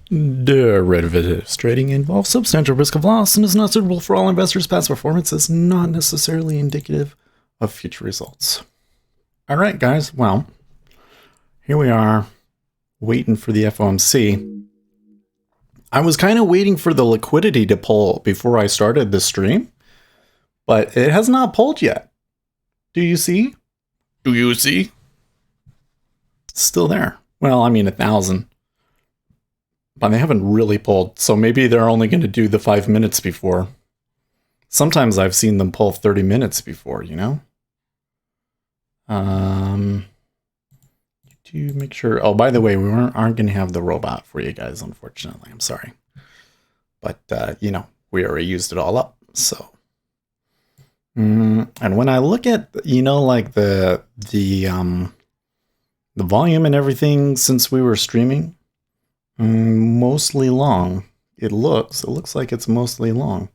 Derivatives trading involves substantial risk of loss and is not suitable for all investors. Past performance is not necessarily indicative of future results. All right, guys. Well, here we are waiting for the FOMC. I was kind of waiting for the liquidity to pull before I started the stream, but it has not pulled yet. Do you see? Do you see? It's still there. Well, I mean, 1,000. But they haven't really pulled, so maybe they're only going to do the 5 minutes before. Sometimes I've seen them pull 30 minutes before, you know? To make sure... Oh, by the way, we aren't going to have the robot for you guys, unfortunately. I'm sorry. But, you know, we already used it all up, so... And when I look at, you know, like the volume and everything since we were streaming... mostly long. It looks like it's mostly long.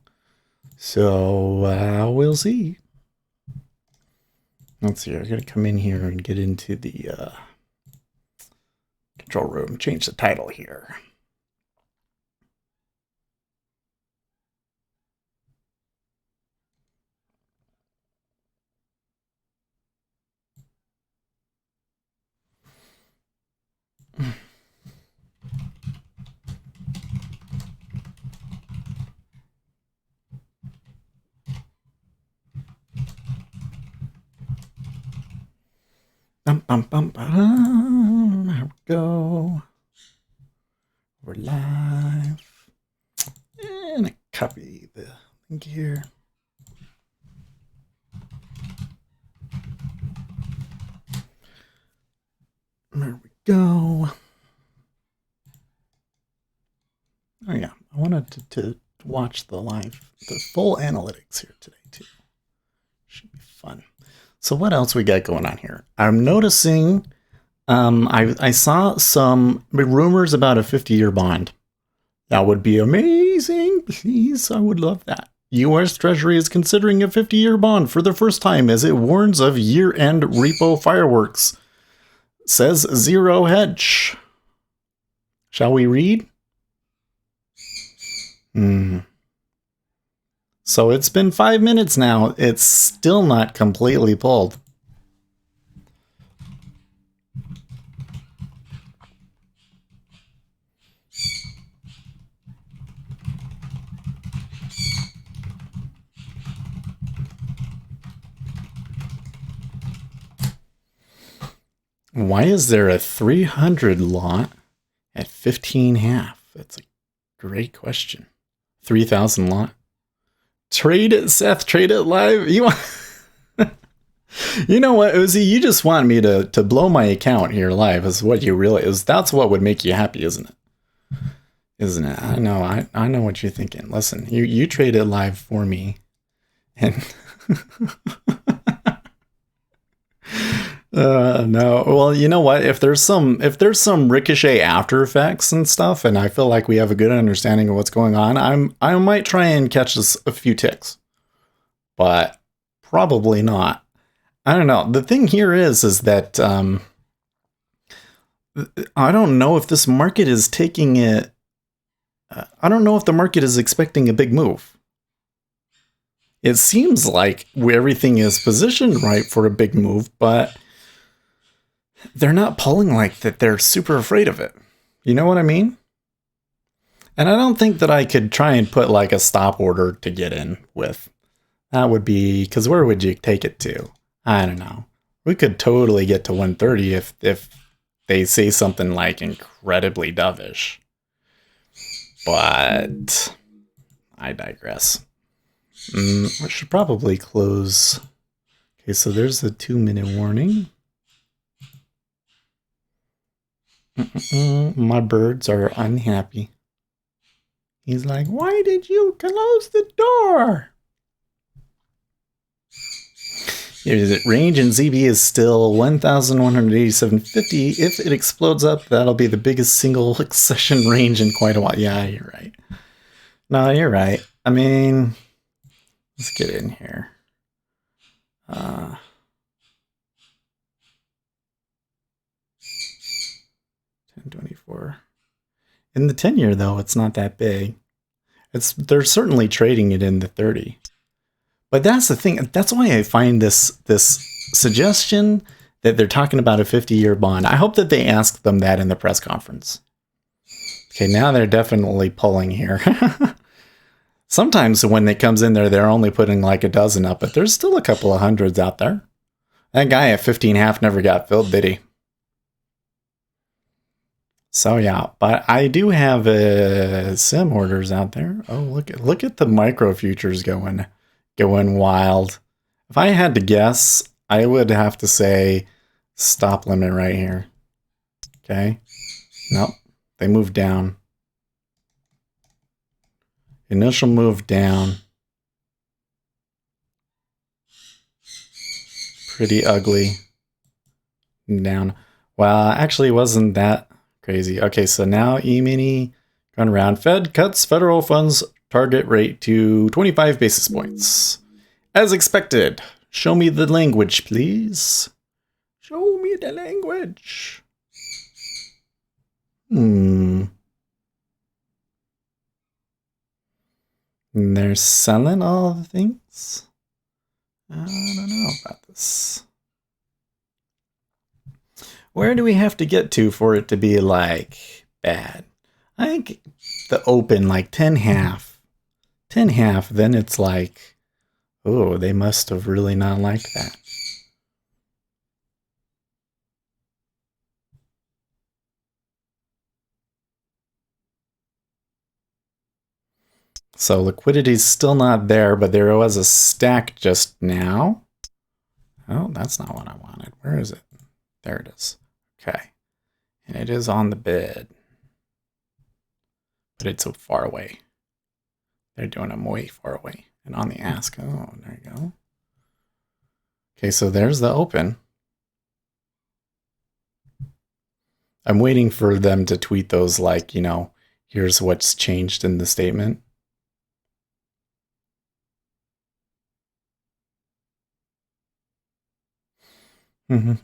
So we'll see. Let's see. I'm gonna come in here and get into the control room. Change the title here. There we go. We're live. And I copy the link here. There we go. Oh yeah, I wanted to watch the full analytics here today too. Should be fun. So what else we got going on here? I'm noticing I saw some rumors about a 50-year bond. That would be amazing. Please, I would love that. U.S. Treasury is considering a 50-year bond for the first time as it warns of year-end repo fireworks. Says Zero Hedge. Shall we read? So it's been 5 minutes now. It's still not completely pulled. Why is there a 300 lot at 15.5? That's a great question. 3,000 lot. Trade it, Seth. Trade it live. You want... You know what, Uzi? You just want me to blow my account here live. Is what you really is. That's what would make you happy, isn't it? Isn't it? I know. I know what you're thinking. Listen, you trade it live for me, and no. Well, you know what? If there's some ricochet after effects and stuff, and I feel like we have a good understanding of what's going on, I might try and catch a few ticks, but probably not. I don't know. The thing here is that I don't know if this market is taking it. I don't know if the market is expecting a big move. It seems like everything is positioned right for a big move, but they're not pulling like that. They're super afraid of it. You know what I mean? And I don't think that I could try and put like a stop order to get in with. That would be, because where would you take it to? I don't know. We could totally get to 130 if they say something like incredibly dovish. But I digress. We should probably close. Okay, so there's the 2-minute warning. My birds are unhappy. He's like, why did you close the door? Range in ZB is still 1,187.50. If it explodes up, that'll be the biggest single session range in quite a while. Yeah, you're right. No, you're right. I mean, let's get in here. 1024. In the 10-year, though, it's not that big. They're certainly trading it in the 30. But that's the thing. That's why I find this suggestion that they're talking about a 50-year bond. I hope that they ask them that in the press conference. Okay, now they're definitely pulling here. Sometimes when it comes in there, they're only putting like a dozen up, but there's still a couple of hundreds out there. That guy at 15.5 never got filled, did he? So yeah, but I do have sim orders out there. Oh, look at the micro futures going wild. If I had to guess, I would have to say stop limit right here. Okay. Nope. They moved down. Initial move down. Pretty ugly. Down. Well, actually it wasn't that crazy. Okay, so now E-mini going around. Fed cuts federal funds target rate to 25 basis points. As expected. Show me the language, please. Show me the language. And they're selling all the things. I don't know about this. Where do we have to get to for it to be like bad? I think the open like 10.5. 10.5, then it's like, oh, they must have really not liked that. So liquidity's still not there, but there was a stack just now. Oh, that's not what I wanted. Where is it? There it is. Okay. And it is on the bid. But it's so far away. They're doing them way far away. And on the ask. Oh, there you go. Okay, so there's the open. I'm waiting for them to tweet those like, you know, here's what's changed in the statement. Come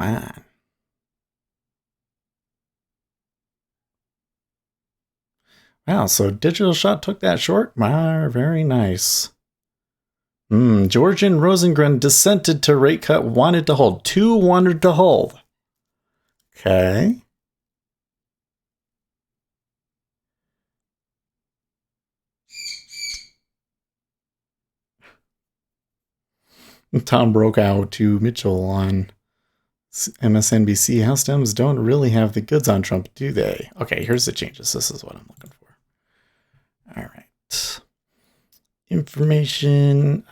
on. Wow, so Digital Shot took that short? Wow, very nice. Georgian Rosengren dissented to rate cut, wanted to hold. 2 wanted to hold. Okay. Tom Brokaw to Mitchell on MSNBC. House Dems don't really have the goods on Trump, do they? Okay, here's the changes. This is what I'm looking for. All right. Information.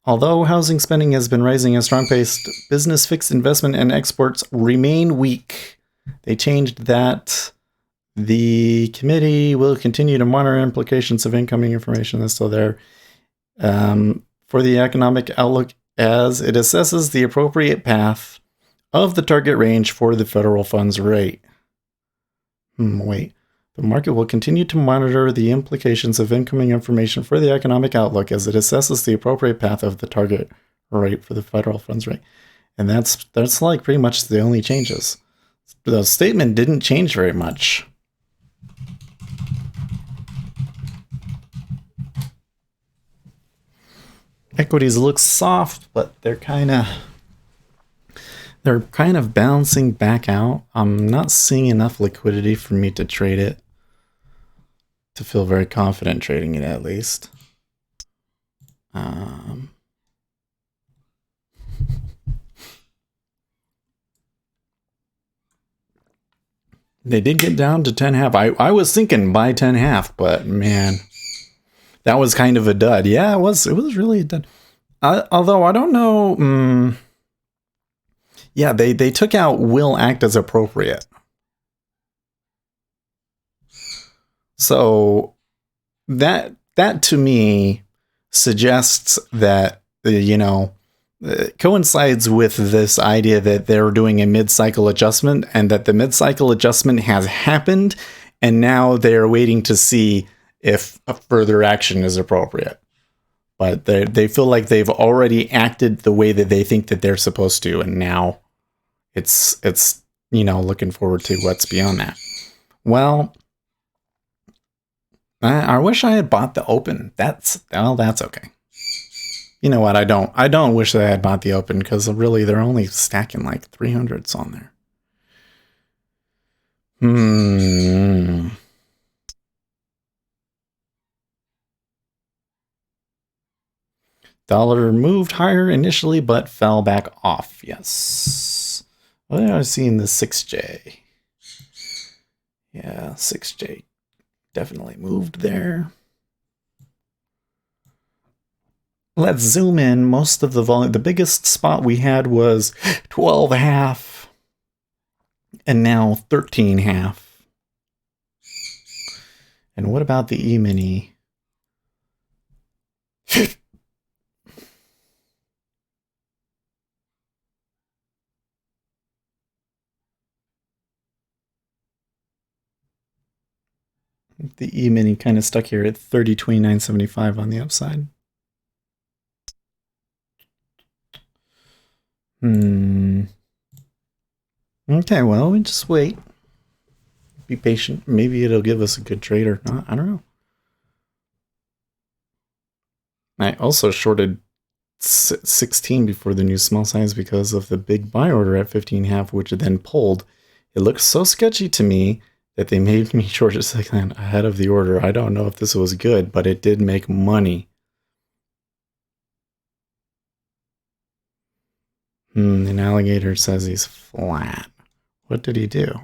Although housing spending has been rising at a strong pace, business fixed investment and exports remain weak. They changed that. The committee will continue to monitor implications of incoming information that's still there for the economic outlook as it assesses the appropriate path of the target range for the federal funds rate. Wait. The market will continue to monitor the implications of incoming information for the economic outlook as it assesses the appropriate path of the target rate for the federal funds rate. And that's like pretty much the only changes. The statement didn't change very much. Equities look soft, but they're kind of bouncing back out. I'm not seeing enough liquidity for me to trade it, to feel very confident trading it at least. They did get down to 10.5. I was thinking buy 10.5, but man, that was kind of a dud. Yeah, it was really a dud. Although I don't know. Yeah, they took out will act as appropriate. So that to me suggests that, you know, coincides with this idea that they're doing a mid-cycle adjustment and that the mid-cycle adjustment has happened and now they're waiting to see if a further action is appropriate. but they feel like they've already acted the way that they think that they're supposed to, and now it's looking forward to what's beyond that. Well, I wish I had bought the open. That's okay. You know what? I don't wish that I had bought the open, because really they're only stacking like 300s on there. Dollar moved higher initially, but fell back off. Yes. Well, I was seeing the 6J. Yeah, 6J definitely moved there. Let's zoom in. Most of the volume, the biggest spot we had was 12.5, and now 13.5. And what about the E-mini? The E-mini kind of stuck here at 30.2975 on the upside. Okay, well, we just wait. Be patient. Maybe it'll give us a good trade or not. I don't know. I also shorted 16 before the new small size because of the big buy order at 15.5, which then pulled. It looks so sketchy to me that they made me short a second ahead of the order. I don't know if this was good, but it did make money. An alligator says he's flat. What did he do?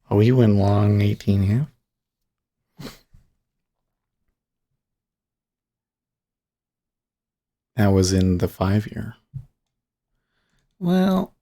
Oh, he went long 18.5. That was in the 5-year. Well,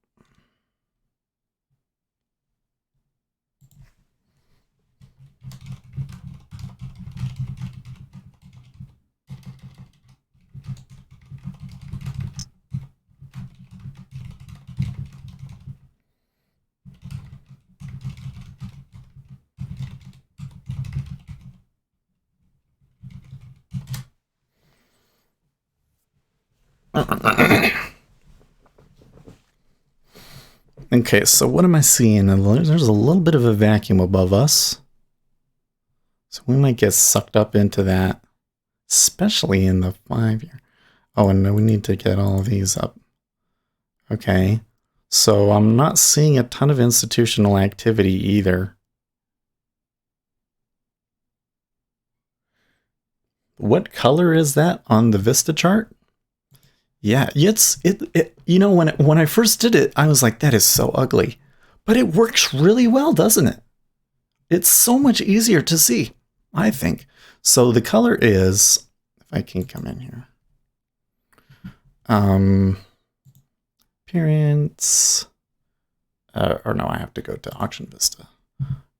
okay, so what am I seeing? There's a little bit of a vacuum above us. So we might get sucked up into that, especially in the 5-year. Oh, and we need to get all of these up. Okay, so I'm not seeing a ton of institutional activity either. What color is that on the Vista chart? Yeah, when I first did it, I was like, that is so ugly. But it works really well, doesn't it? It's so much easier to see, I think. So the color is, if I can come in here. Appearance. Or no, I have to go to Auction Vista.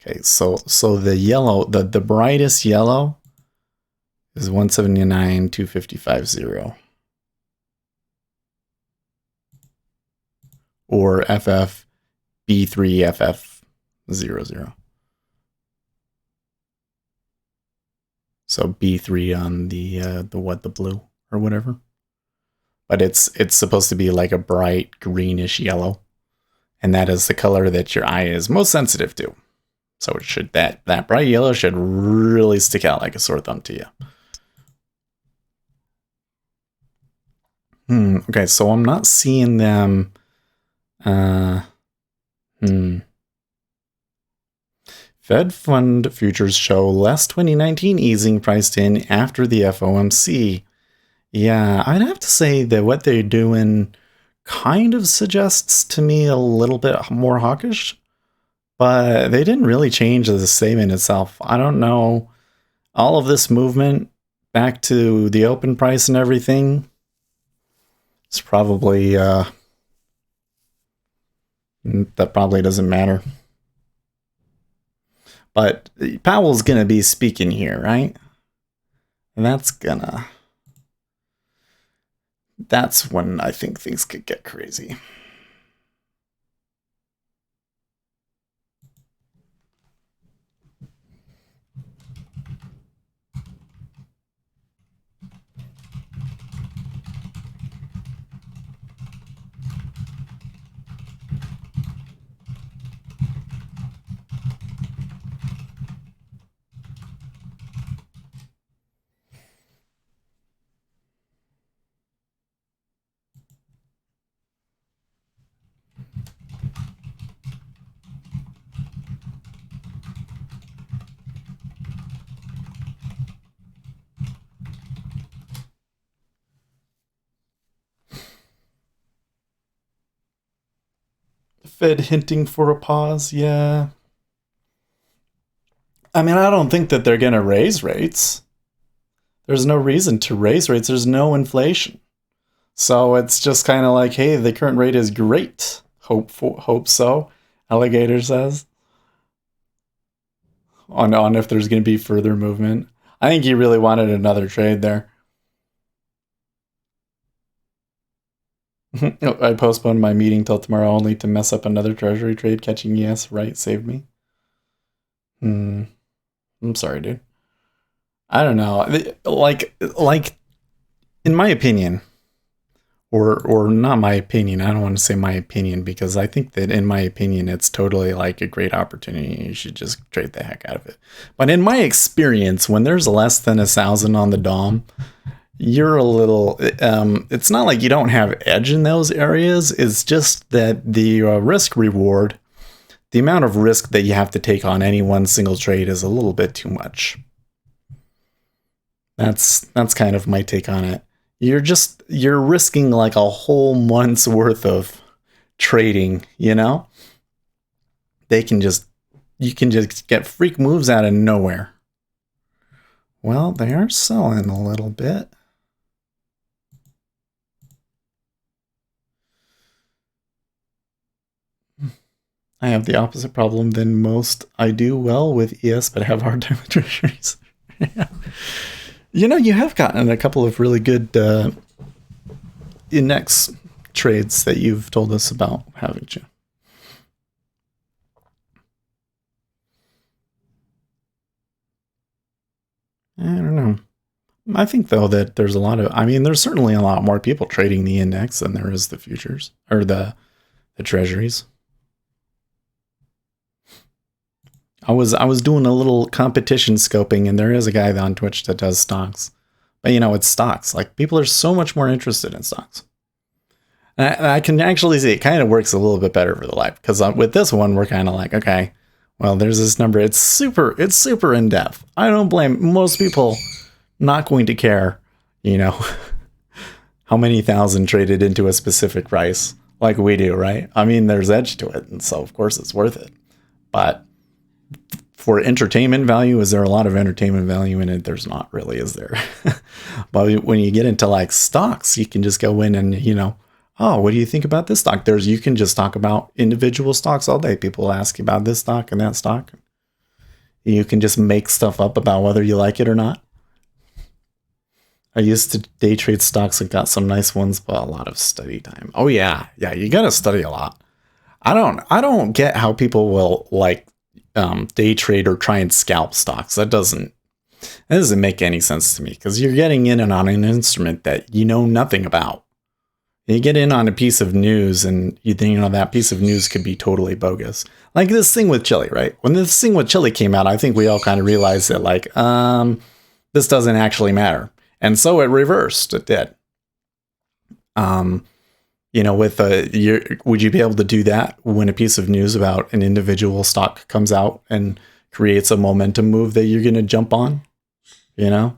Okay, so the yellow, the brightest yellow is 179,255.0. Or FF B3FF00. So B3 on the blue or whatever. But it's supposed to be like a bright greenish yellow, and that is the color that your eye is most sensitive to. So it should that bright yellow should really stick out like a sore thumb to you. Okay, so I'm not seeing them. Fed fund futures show less 2019 easing priced in after the FOMC. Yeah, I'd have to say that what they're doing kind of suggests to me a little bit more hawkish, but they didn't really change the statement itself. I don't know. All of this movement back to the open price and everything, it's probably, that probably doesn't matter. But Powell's going to be speaking here, right? And that's when I think things could get crazy. Fed hinting for a pause, yeah. I mean, I don't think that they're going to raise rates. There's no reason to raise rates. There's no inflation. So it's just kind of like, hey, the current rate is great. Hope so, Alligator says. On if there's going to be further movement. I think he really wanted another trade there. I postponed my meeting till tomorrow only to mess up another Treasury trade. Catching yes, right, saved me. I'm sorry, dude. I don't know. Like in my opinion, or not my opinion. I don't want to say my opinion because I think that in my opinion, it's totally like a great opportunity. You should just trade the heck out of it. But in my experience, when there's less than 1,000 on the DOM, you're a little, it's not like you don't have edge in those areas. It's just that the risk reward, the amount of risk that you have to take on any one single trade is a little bit too much. That's kind of my take on it. You're risking like a whole month's worth of trading, you know? You can just get freak moves out of nowhere. Well, they are selling a little bit. I have the opposite problem than most. I do well with ES, but I have a hard time with treasuries. Yeah. You know, you have gotten a couple of really good index trades that you've told us about, haven't you? I don't know. I think, though, that there's a lot of... I mean, there's certainly a lot more people trading the index than there is the futures, or the treasuries. I was doing a little competition scoping, and there is a guy on Twitch that does stocks. But, you know, it's stocks. Like, people are so much more interested in stocks. And I can actually see it kind of works a little bit better for the life. Because with this one, we're kind of like, okay, well, there's this number. It's super in-depth. I don't blame most people not going to care, you know, how many thousand traded into a specific price like we do, right? I mean, there's edge to it. And so, of course, it's worth it. But for entertainment value, is there a lot of entertainment value in it? There's not really, is there? But when you get into like stocks, you can just go in and, you know, oh, what do you think about this stock? You can just talk about individual stocks all day. People ask you about this stock and that stock. You can just make stuff up about whether you like it or not. I used to day trade stocks and got some nice ones, but a lot of study time. Oh yeah, you got to study a lot. I don't get how people will like day trade or try and scalp stocks. That doesn't make any sense to me because you're getting in and on an instrument that you know nothing about. You get in on a piece of news and you think, you know, that piece of news could be totally bogus. Like this thing with Chile, right? When this thing with Chile came out, I think we all kind of realized that like, this doesn't actually matter. And so it reversed. It did. You know, with would you be able to do that when a piece of news about an individual stock comes out and creates a momentum move that you're going to jump on? You know?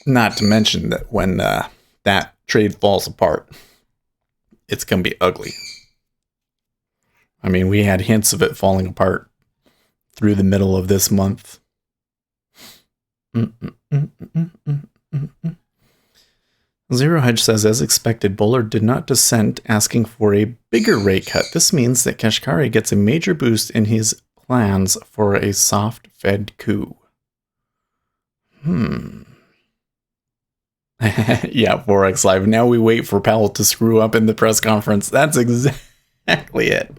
Not to mention that when that trade falls apart, it's going to be ugly. I mean, we had hints of it falling apart through the middle of this month. Zero Hedge says, as expected, Bullard did not dissent, asking for a bigger rate cut. This means that Kashkari gets a major boost in his plans for a soft Fed coup. Yeah, Forex Live. Now we wait for Powell to screw up in the press conference. That's exactly it.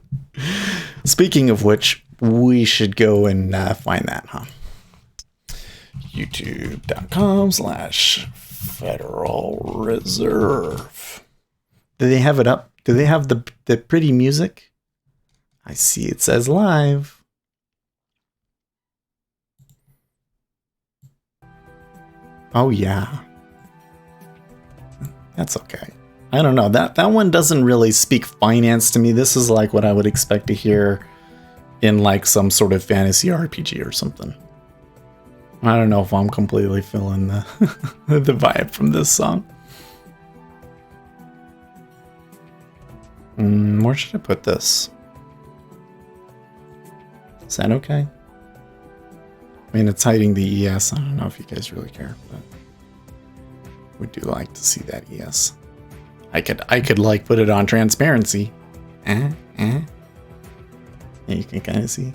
Speaking of which, we should go and find that, huh? YouTube.com/Federal Reserve. Do they have it up? Do they have the pretty music? I see it says live. Oh yeah. That's okay. I don't know. That one doesn't really speak finance to me. This is like what I would expect to hear in like some sort of fantasy RPG or something. I don't know if I'm completely feeling the the vibe from this song. Where should I put this? Is that okay? I mean, it's hiding the ES. I don't know if you guys really care, but we do like to see that ES. I could like put it on transparency. Yeah, you can kind of see.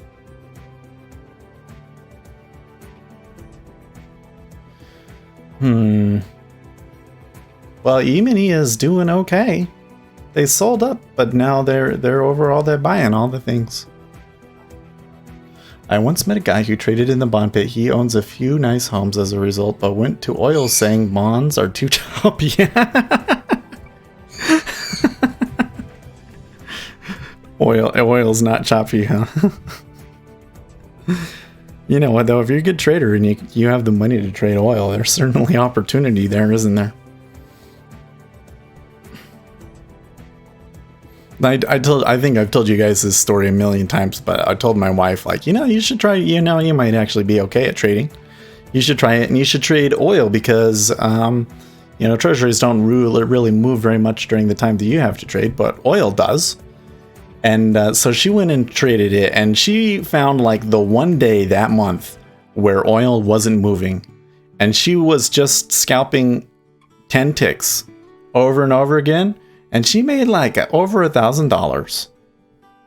Well, E-mini is doing okay. They sold up, but now they're overall they're buying all the things. I once met a guy who traded in the bond pit. He owns a few nice homes as a result, but went to oil saying bonds are too choppy. Oil's not choppy, huh? You know what though, if you're a good trader and you have the money to trade oil, there's certainly opportunity there, isn't there? I think I've told you guys this story a million times, but I told my wife, like, you should try, you might actually be okay at trading. You should try it, and you should trade oil because, treasuries don't really move very much during the time that you have to trade, but oil does. And so she went and traded it, and she found like the one day that month where oil wasn't moving, and she was just scalping 10 ticks over and over again. And she made like over $1,000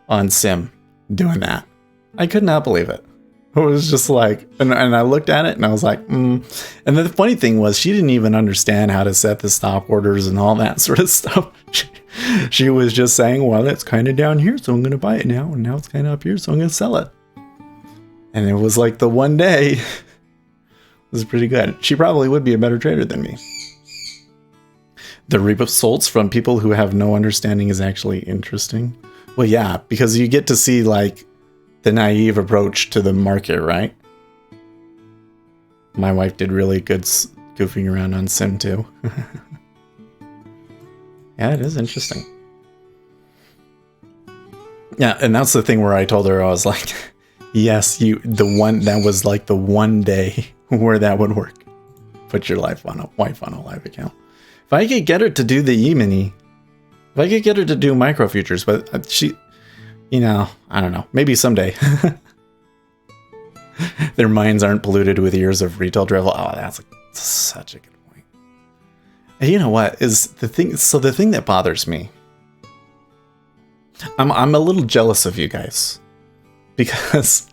on Sim doing that. I could not believe it. It was just like, and I looked at it and I was like, And the funny thing was, she didn't even understand how to set the stop orders and all that sort of stuff. She was just saying, well, it's kind of down here, so I'm going to buy it now. And now it's kind of up here, so I'm going to sell it. And it was like the one day. It was pretty good. She probably would be a better trader than me. The results from people who have no understanding is actually interesting. Well, yeah, because you get to see like the naive approach to the market, right? My wife did really good goofing around on Sim too. Yeah, it is interesting. Yeah, and that's the thing where I told her, I was like, yes, that was like the one day where that would work. Put your wife on a live account. If I could get her to do the E-mini, if I could get her to do micro futures, but she, I don't know, maybe someday. Their minds aren't polluted with years of retail drivel. Oh, that's such a good point. And you know what is the thing? So the thing that bothers me, I'm a little jealous of you guys because,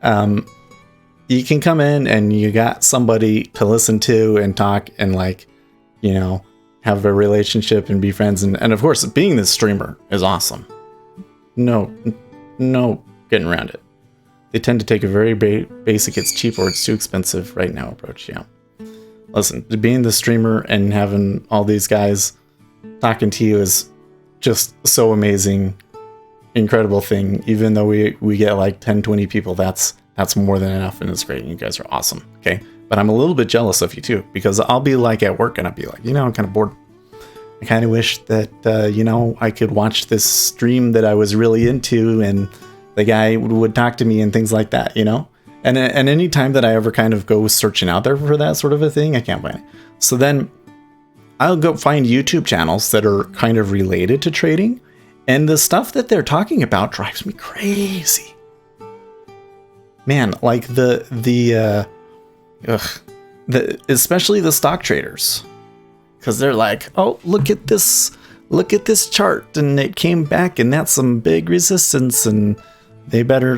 you can come in and you got somebody to listen to and talk and like, have a relationship and be friends. And of course, being this streamer is awesome. No getting around it. They tend to take a very basic, it's cheap or it's too expensive right now approach. Yeah. Listen, being the streamer and having all these guys talking to you is just so amazing, incredible thing. Even though we get like 10, 20 people, that's more than enough and it's great. You guys are awesome. Okay. But I'm a little bit jealous of you too, because I'll be like at work and I'll be like, I'm kind of bored. I kind of wish that, I could watch this stream that I was really into and the guy would talk to me and things like that, And any time that I ever kind of go searching out there for that sort of a thing, I can't find it. So then I'll go find YouTube channels that are kind of related to trading. And the stuff that they're talking about drives me crazy. Man, like especially the stock traders, because they're like, oh, look at this chart, and it came back, and that's some big resistance, and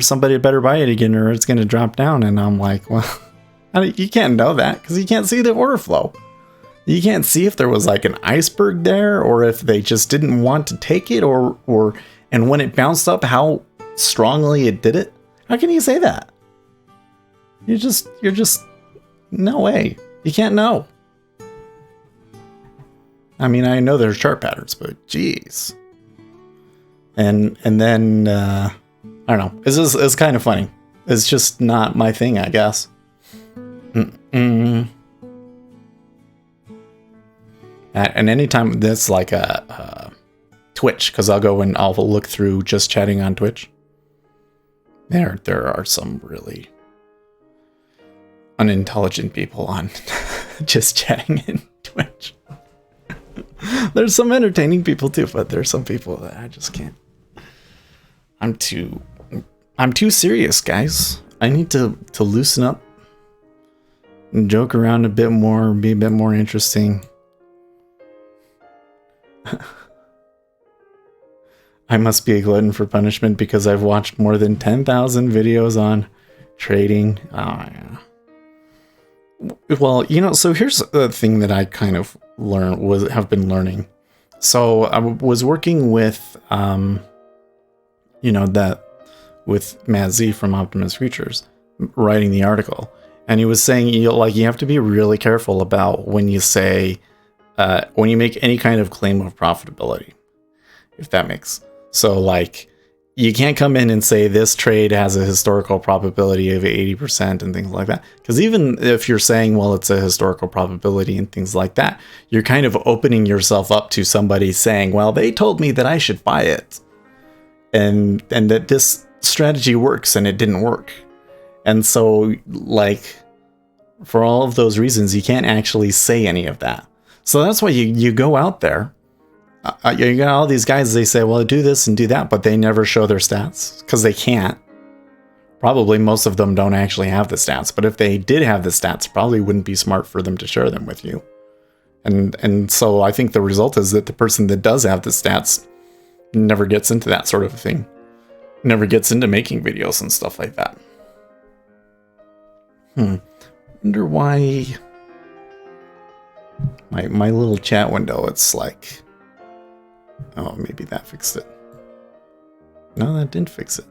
somebody better buy it again, or it's going to drop down. And I'm like, well, you can't know that because you can't see the order flow. You can't see if there was like an iceberg there, or if they just didn't want to take it, and when it bounced up, how strongly it did it. How can you say that? You're just. No way. You can't know. I mean, I know there's chart patterns, but geez. And then, I don't know. It's kind of funny. It's just not my thing, I guess. And anytime that's like a Twitch, because I'll go and I'll look through just chatting on Twitch. There are some really unintelligent people on just chatting in Twitch. There's some entertaining people too, but there's some people that I just can't. I'm too serious, guys. I need to loosen up and joke around a bit more, be a bit more interesting. I must be a glutton for punishment because I've watched more than 10,000 videos on trading. Oh, yeah. Well, you know, so here's the thing that I kind of have been learning. So I was working with, you know, with Matt Z from Optimus Futures, writing the article, and he was saying you have to be really careful about when you say, when you make any kind of claim of profitability, if that makes. So like, you can't come in and say this trade has a historical probability of 80% and things like that. Because even if you're saying, well, it's a historical probability and things like that, you're kind of opening yourself up to somebody saying, well, they told me that I should buy it. And that this strategy works and it didn't work. And so like, for all of those reasons, you can't actually say any of that. So that's why you go out there. You got all these guys, they say, well, do this and do that, but they never show their stats because they can't. Probably most of them don't actually have the stats, but if they did have the stats, probably wouldn't be smart for them to share them with you. And so I think the result is that the person that does have the stats never gets into that sort of thing. Never gets into making videos and stuff like that. Wonder why my little chat window, it's like, oh, maybe that fixed it. No, that didn't fix it.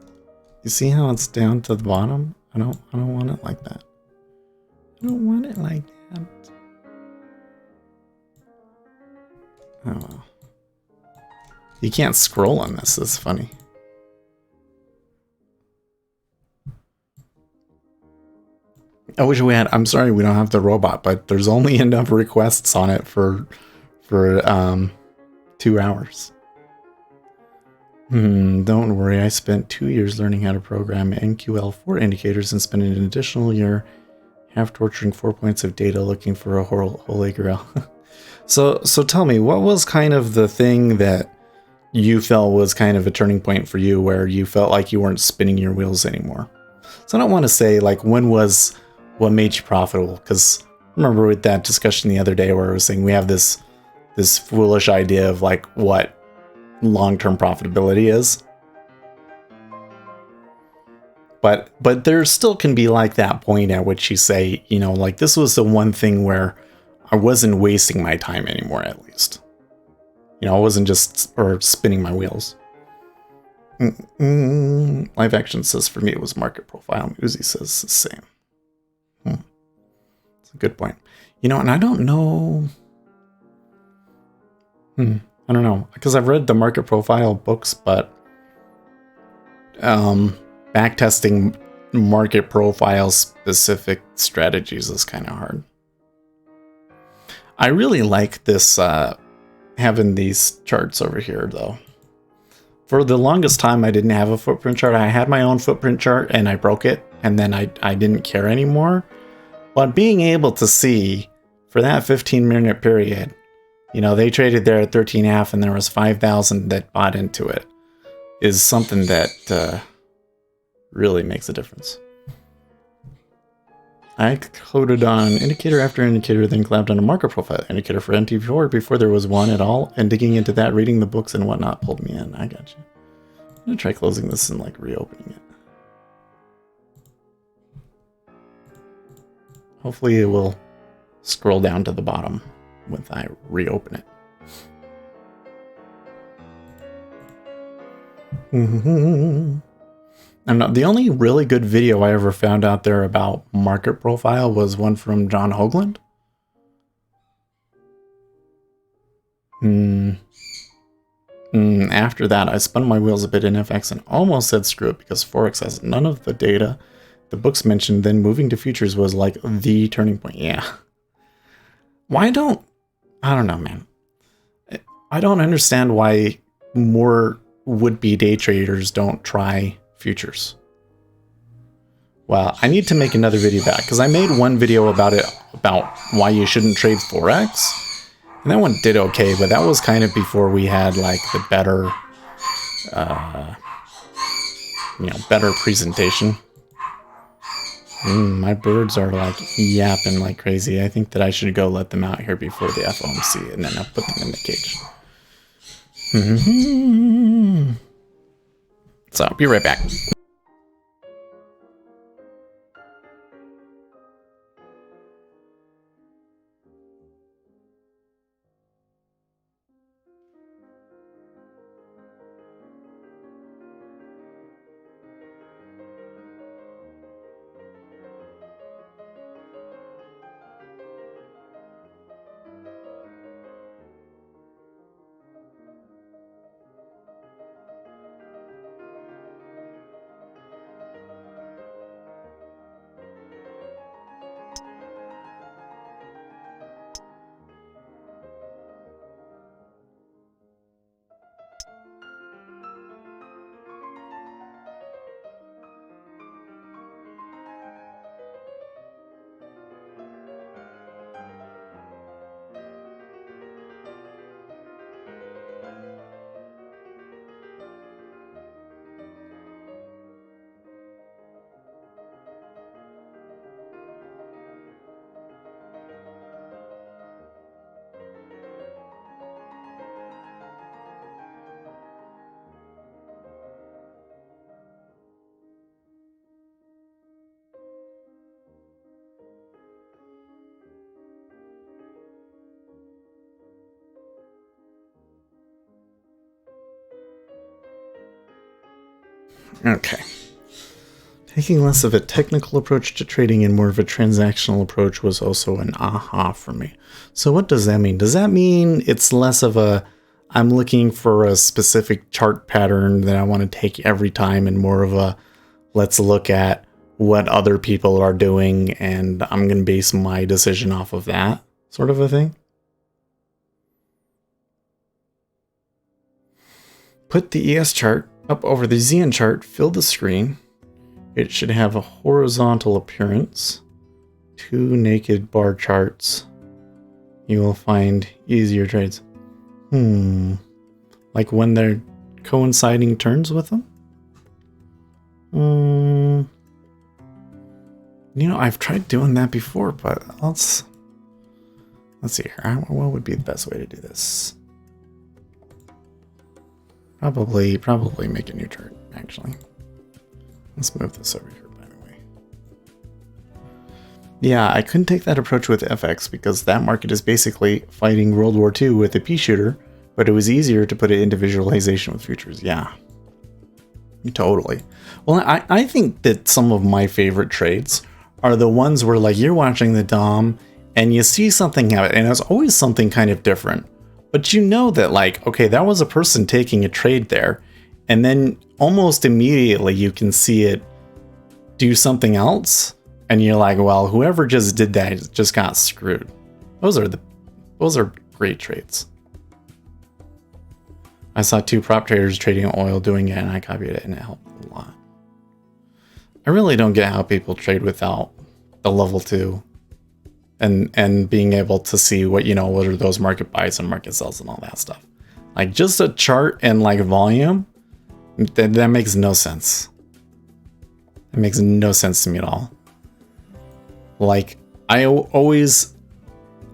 You see how it's down to the bottom? I don't want it like that. I don't want it like that. Oh well. You can't scroll on this, that's funny. I wish we had, I'm sorry we don't have the robot, but there's only enough requests on it for 2 hours. Don't worry, I spent 2 years learning how to program NQL4 indicators and spent an additional year half torturing 4 points of data looking for a holy grail. So tell me, what was kind of the thing that you felt was kind of a turning point for you where you felt like you weren't spinning your wheels anymore? So I don't want to say like what made you profitable, because remember with that discussion the other day where I was saying we have this foolish idea of like what long-term profitability is. But there still can be like that point at which you say, you know, like this was the one thing where I wasn't wasting my time anymore, at least. You know, I wasn't just spinning my wheels. Live action says for me it was market profile. Uzi says the same. It's a good point. You know, and I don't know. I don't know, because I've read the market profile books, but backtesting market profile specific strategies is kind of hard. I really like this having these charts over here, though. For the longest time, I didn't have a footprint chart. I had my own footprint chart, and I broke it, and then I didn't care anymore. But being able to see for that 15-minute period, you know, they traded there at 13.5 and there was 5,000 that bought into it, is something that really makes a difference. I coded on indicator after indicator, then clapped on a market profile indicator for NT4 before there was one at all, and digging into that, reading the books and whatnot pulled me in. I got you. I'm gonna try closing this and like reopening it. Hopefully it will scroll down to the bottom when I reopen it. And the only really good video I ever found out there about market profile was one from John Hoagland. After that, I spun my wheels a bit in FX and almost said screw it because Forex has none of the data the books mentioned. Then moving to futures was like the turning point. Yeah. I don't know, man. I don't understand why more would-be day traders don't try futures. Well, I need to make another video back because I made one video about why you shouldn't trade Forex. And that one did okay, but that was kind of before we had like the better, better presentation. My birds are like yapping like crazy. I think that I should go let them out here before the FOMC, and then I'll put them in the cage. So I'll be right back. Okay. Taking less of a technical approach to trading and more of a transactional approach was also an aha for me. So what does that mean? Does that mean it's less of a, I'm looking for a specific chart pattern that I want to take every time, and more of a, let's look at what other people are doing and I'm going to base my decision off of that sort of a thing? Put the ES chart up over the ZN chart, fill the screen. It should have a horizontal appearance. 2 naked bar charts. You will find easier trades. Like when they're coinciding turns with them? I've tried doing that before, but let's see here. What would be the best way to do this? Probably make a new chart, actually. Let's move this over here, by the way. Yeah, I couldn't take that approach with FX because that market is basically fighting World War II with a pea shooter, but it was easier to put it into visualization with futures. Yeah. Totally. Well, I think that some of my favorite trades are the ones where, like, you're watching the DOM and you see something happen, and it's always something kind of different. But you know that, like, okay, that was a person taking a trade there, and then almost immediately you can see it do something else, and you're like, well, whoever just did that just got screwed. Those are great trades. I saw 2 prop traders trading oil doing it, and I copied it, and it helped a lot. I really don't get how people trade without the level 2. And being able to see what are those market buys and market sells and all that stuff. Like, just a chart and like volume, that makes no sense. It makes no sense to me at all. Like, I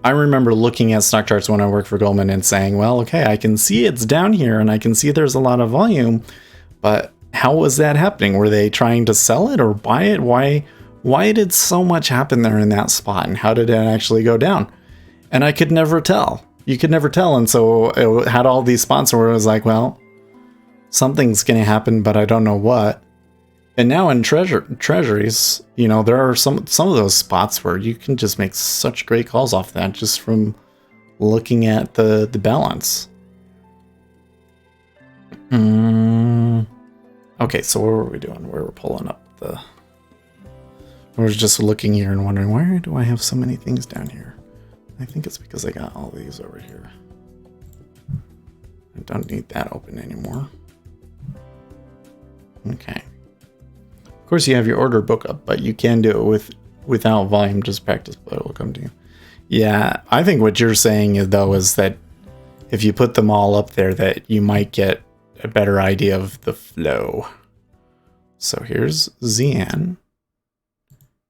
remember looking at stock charts when I worked for Goldman and saying, well, okay, I can see it's down here and I can see there's a lot of volume, but how was that happening? Were they trying to sell it or buy it? Why did so much happen there in that spot, and how did it actually go down? And I could never tell. You could never tell, and so it had all these spots where it was like, well, something's going to happen, but I don't know what. And now in treasuries, there are some of those spots where you can just make such great calls off that just from looking at the balance. Okay, so what were we doing? We were pulling up the... I was just looking here and wondering, why do I have so many things down here? I think it's because I got all these over here. I don't need that open anymore. Okay. Of course, you have your order book up, but you can do it without volume, just practice, but it will come to you. Yeah, I think what you're saying, though, is that if you put them all up there, that you might get a better idea of the flow. So here's ZN, and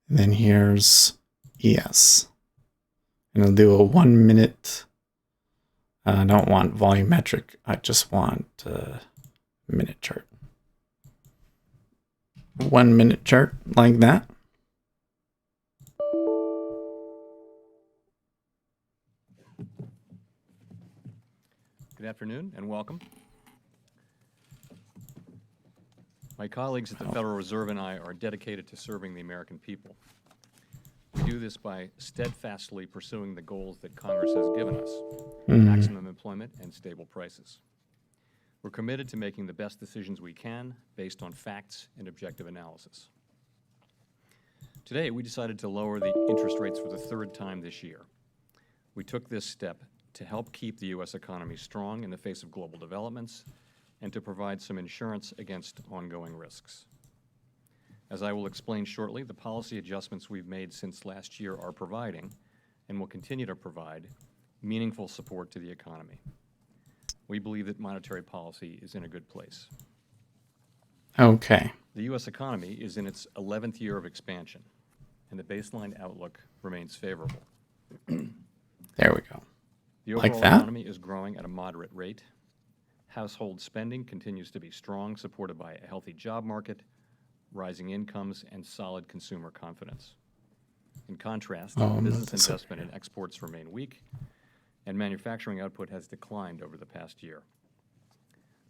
then here's ES. And I'll do a 1 minute. I don't want volumetric. I just want minute chart. 1 minute chart like that. Good afternoon and welcome. My colleagues at the Federal Reserve and I are dedicated to serving the American people. We do this by steadfastly pursuing the goals that Congress has given us, maximum employment and stable prices. We're committed to making the best decisions we can based on facts and objective analysis. Today, we decided to lower the interest rates for the third time this year. We took this step to help keep the U.S. economy strong in the face of global developments and to provide some insurance against ongoing risks. As I will explain shortly, the policy adjustments we've made since last year are providing, and will continue to provide, meaningful support to the economy. We believe that monetary policy is in a good place. Okay. The U.S. economy is in its 11th year of expansion, and the baseline outlook remains favorable. There we go. The Like overall that? economy is growing at a moderate rate. Household spending continues to be strong, supported by a healthy job market, rising incomes, and solid consumer confidence. In contrast, business investment and exports remain weak, and manufacturing output has declined over the past year.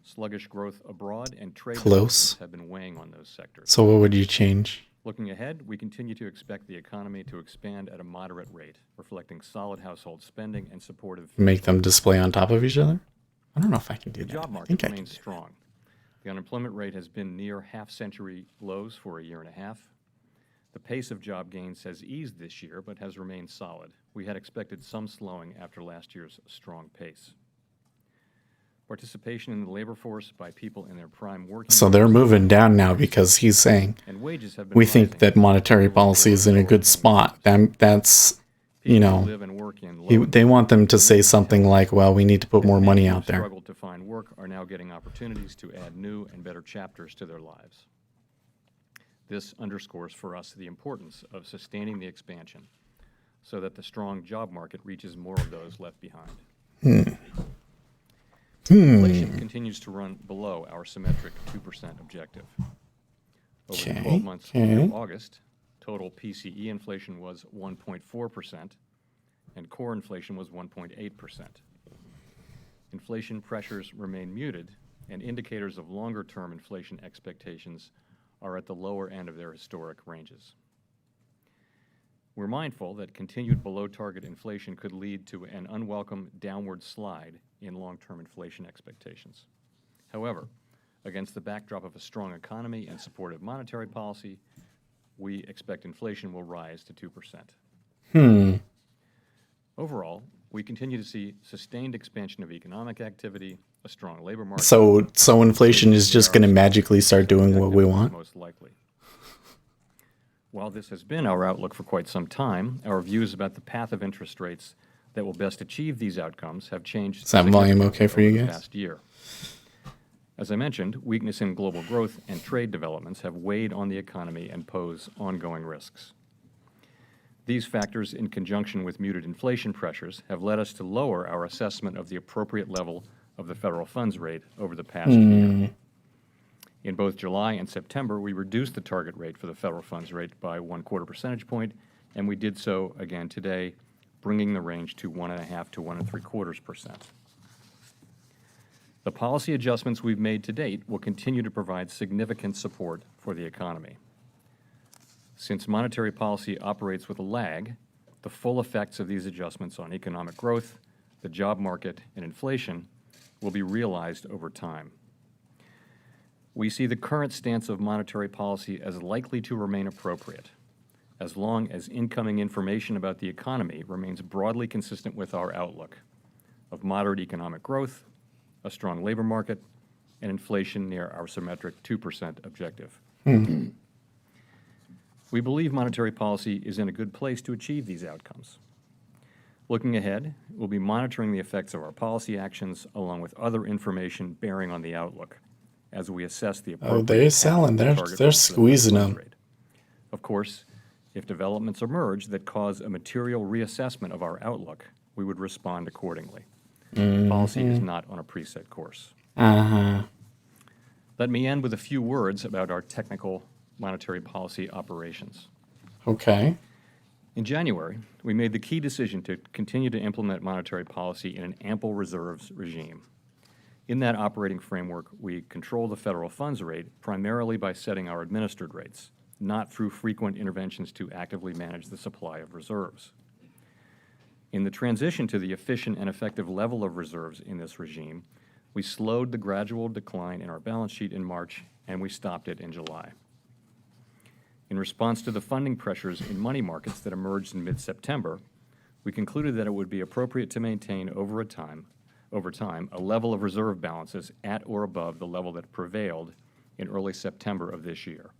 Sluggish growth abroad and trade developments have been weighing on those sectors. So what would you change? Looking ahead, we continue to expect the economy to expand at a moderate rate, reflecting solid household spending and supportive... Make them display on top of each other? I don't know if I can do that. The job market remains strong. The unemployment rate has been near half-century lows for a year and a half. The pace of job gains has eased this year, but has remained solid. We had expected some slowing after last year's strong pace. Participation in the labor force by people in their prime working... So they're moving down now because he's saying, and wages have been we think that monetary policy is in a good spot. That's, you know, they want them to say something like, well, we need to put more money out there. Struggled to find work are now getting opportunities to add new and better chapters to their lives. This underscores for us the importance of sustaining the expansion so that the strong job market reaches more of those left behind. Inflation continues to run below our symmetric 2% objective. Over the 12 months through August, total PCE inflation was 1.4%, and core inflation was 1.8%. Inflation pressures remain muted, and indicators of longer-term inflation expectations are at the lower end of their historic ranges. We're mindful that continued below-target inflation could lead to an unwelcome downward slide in long-term inflation expectations. However, against the backdrop of a strong economy and supportive monetary policy, we expect inflation will rise to 2%. Overall, we continue to see sustained expansion of economic activity, a strong labor market. So inflation is just going to magically start doing what we want? Most likely. While this has been our outlook for quite some time, our views about the path of interest rates that will best achieve these outcomes have changed. Is that volume okay for you guys? Past year. As I mentioned, weakness in global growth and trade developments have weighed on the economy and pose ongoing risks. These factors, in conjunction with muted inflation pressures, have led us to lower our assessment of the appropriate level of the federal funds rate over the past year. In both July and September, we reduced the target rate for the federal funds rate by 1/4 percentage point, and we did so again today, bringing the range to 1.5 to 1.75%. The policy adjustments we've made to date will continue to provide significant support for the economy. Since monetary policy operates with a lag, the full effects of these adjustments on economic growth, the job market, and inflation will be realized over time. We see the current stance of monetary policy as likely to remain appropriate, as long as incoming information about the economy remains broadly consistent with our outlook of moderate economic growth, a strong labor market, and inflation near our symmetric 2% objective. We believe monetary policy is in a good place to achieve these outcomes. Looking ahead, we'll be monitoring the effects of our policy actions along with other information bearing on the outlook as we assess the appropriate they're selling. They're squeezing them. Of course, if developments emerge that cause a material reassessment of our outlook, we would respond accordingly. Policy is not on a preset course. Let me end with a few words about our technical monetary policy operations. Okay. In January, we made the key decision to continue to implement monetary policy in an ample reserves regime. In that operating framework, we control the federal funds rate primarily by setting our administered rates, not through frequent interventions to actively manage the supply of reserves. In the transition to the efficient and effective level of reserves in this regime, we slowed the gradual decline in our balance sheet in March, and we stopped it in July. In response to the funding pressures in money markets that emerged in mid-September, we concluded that it would be appropriate to maintain over time a level of reserve balances at or above the level that prevailed in early September of this year.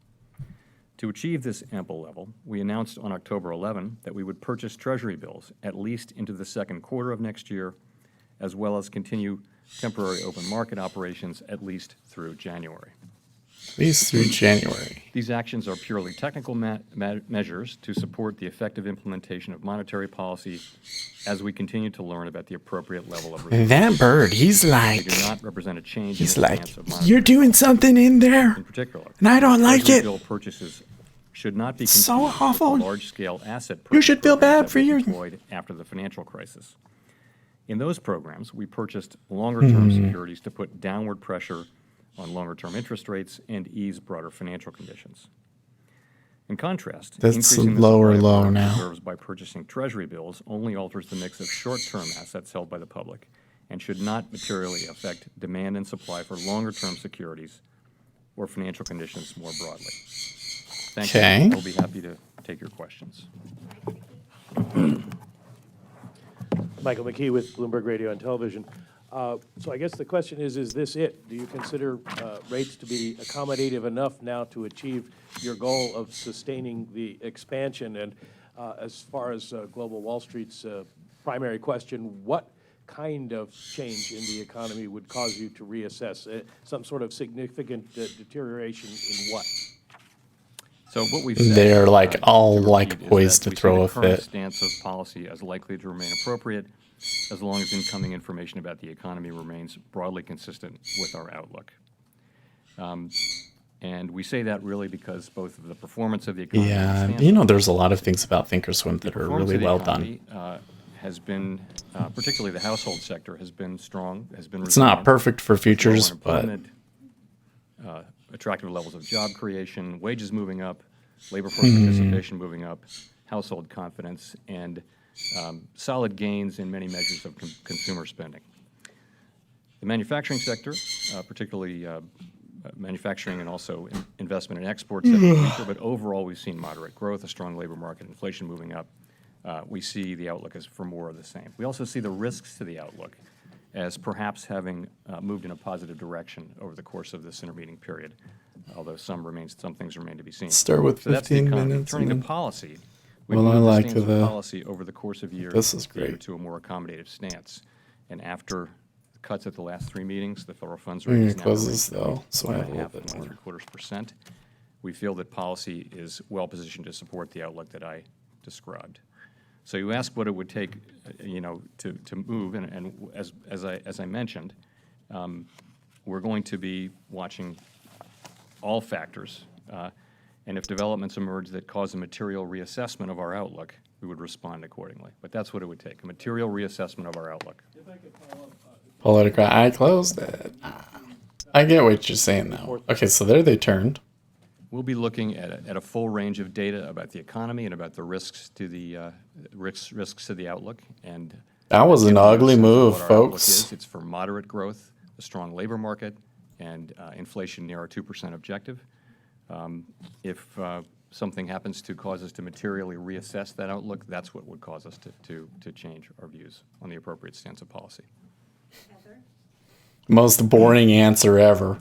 To achieve this ample level, we announced on October 11 that we would purchase Treasury bills at least into the second quarter of next year, as well as continue temporary open market operations at least through January. At least through January. These actions are purely technical measures to support the effective implementation of monetary policy as we continue to learn about the appropriate level of reserves. That bird, he's like, They do not represent a change he's in the like, stance of monetary you're doing something in there, in particular. and I don't like Treasury it. bill purchases should not be So confused with awful. the large-scale asset You should feel programs bad that for were your- deployed after the financial crisis. In those programs, we purchased longer-term securities to put downward pressure on longer-term interest rates and ease broader financial conditions. In contrast, That's increasing the lower supply of low foreign now. reserves by purchasing Treasury bills only alters the mix of short-term assets held by the public and should not materially affect demand and supply for longer-term securities or financial conditions more broadly. Thank Okay. you. I'll be happy to take your questions. Michael McKee with Bloomberg Radio and Television. So I guess the question is this it? Do you consider rates to be accommodative enough now to achieve your goal of sustaining the expansion? And as far as Global Wall Street's primary question, what kind of change in the economy would cause you to reassess? Some sort of significant deterioration in what? So what we've said, They're like all to like repeat, is poised that to we see throw the a current fit. stance of policy as likely to remain appropriate as long as incoming information about the economy remains broadly consistent with our outlook. And we say that really because both of the performance of the economy and the Yeah, stance you know, of there's a lot of things about Thinkorswim that are performance really of the well done. economy, has been, particularly the household sector, has been strong, has been It's not resilient. perfect for Low futures, but unemployment, attractive levels of job creation, wages moving up, labor force participation moving up, household confidence, and solid gains in many measures of consumer spending. The manufacturing sector, particularly manufacturing and also investment and exports, have been weaker, but overall we've seen moderate growth, a strong labor market, inflation moving up. We see the outlook as for more of the same. We also see the risks to the outlook as perhaps having moved in a positive direction over the course of this intermeeting period, although some things remain to be seen. start with So that's the 15 economy. minutes. Turning and to then- policy, we've Well, I moved like the stance of the- policy over the course of years This is great. to a more accommodative stance. And after the cuts at the last three meetings, the federal funds We're rate gonna is now close raised this, though, so I have a little 1.5 bit to more. 1.75%. We feel that policy is well positioned to support the outlook that I described. So you ask what it would take, to move, and as I mentioned, we're going to be watching all factors, and if developments emerge that cause a material reassessment of our outlook, we would respond accordingly. But that's what it would take, a material reassessment of our outlook. Political. I closed it. I get what you're saying now. Okay, so there they turned. We'll be looking at a full range of data about the economy and about the risks to the risks to the outlook. And That was an give you a ugly sense of move, what our outlook folks. is. It's for moderate growth, a strong labor market, and inflation near our 2% objective. If something happens to cause us to materially reassess that outlook, that's what would cause us to change our views on the appropriate stance of policy. Heather? Most boring answer ever.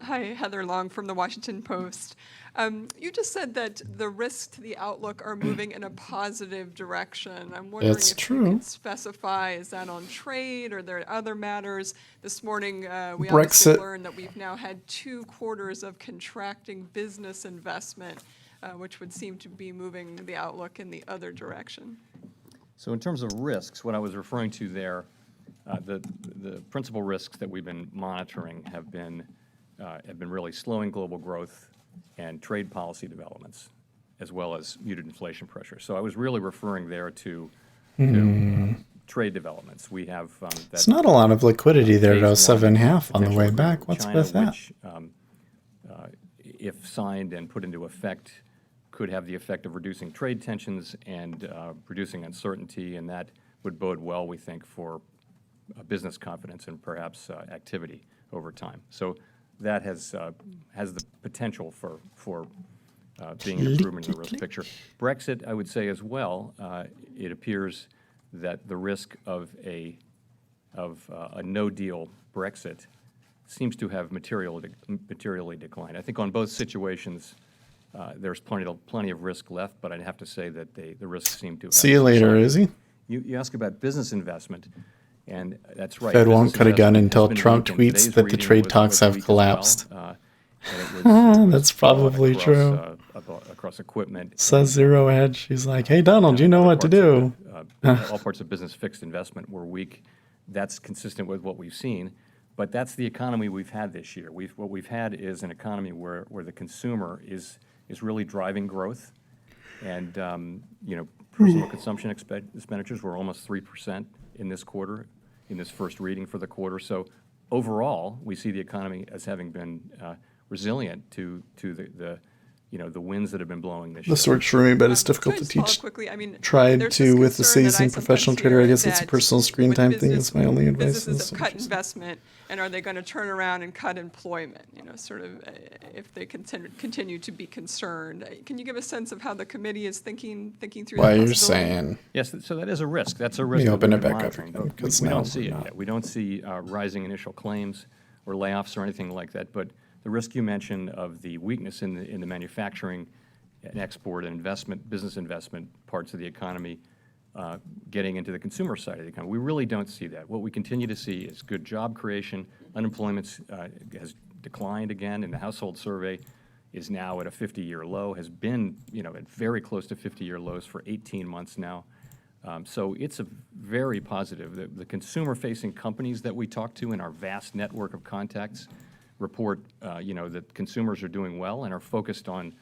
Hi, Heather Long from the Washington Post. You just said that the risks to the outlook are moving in a positive direction. I'm wondering That's if true. you could specify, is that on trade or are there other matters? This morning, we Brexit. obviously learned that we've now had 2 quarters of contracting business investment, which would seem to be moving the outlook in the other direction. So in terms of risks, what I was referring to there, the principal risks that we've been monitoring have been really slowing global growth and trade policy developments, as well as muted inflation pressure. So I was really referring there to trade developments. We have It's not a lot of liquidity there, though. phase one 7.5 on the way potential back. agreement What's China, with that? which, if signed and put into effect, could have the effect of reducing trade tensions and reducing uncertainty, and that would bode well, we think, for business confidence and perhaps activity over time. So that has the potential for being an improvement in the risk picture. Brexit, I would say as well, it appears that the risk of a no-deal Brexit seems to have materially declined. I think on both situations, there's plenty of risk left, but I'd have to say that the risks seem to have See you later, Izzy. You ask about business investment, and that's right. Fed won't business cut a gun investment until has been Trump weak, and tweets today's that the reading trade was talks have weak as collapsed. well, and it was That's flawed probably across, true. Across equipment. Says Zero Hedge. She's like, hey, Donald, you know what to do. All parts of business fixed investment were weak. That's consistent with what we've seen, but that's the economy we've had this year. What we've had is an economy where the consumer is really driving growth, and personal consumption expenditures were almost 3% in this quarter, in this first reading for the quarter. So overall, we see the economy as having been resilient to the winds that have been blowing this year. This works for me, but it's difficult Can I to just follow teach. up quickly? I mean, Tried there's to this with the concern that I seasoned sometimes professional trader. I hear guess it's a that personal screen with time thing. business- It's my only advice. Businesses have cut investment, and are they going to turn around and cut employment? Sort of if they continue to be concerned. Can you give a sense of how the committee is thinking through Why that you're possibility? saying Yes, so that is a risk. That's a risk. me that open we've it been back up monitoring, again, but 'cause we now don't see it we're not. yet. We don't see rising initial claims or layoffs or anything like that. But the risk you mentioned of the weakness in the manufacturing and export and business investment parts of the economy getting into the consumer side of the economy, we really don't see that. What we continue to see is good job creation. Unemployment has declined again, and the household survey is now at a 50-year low, has been at very close to 50-year lows for 18 months now. So it's a very positive. The consumer-facing companies that we talk to in our vast network of contacts report that consumers are doing well and are focused on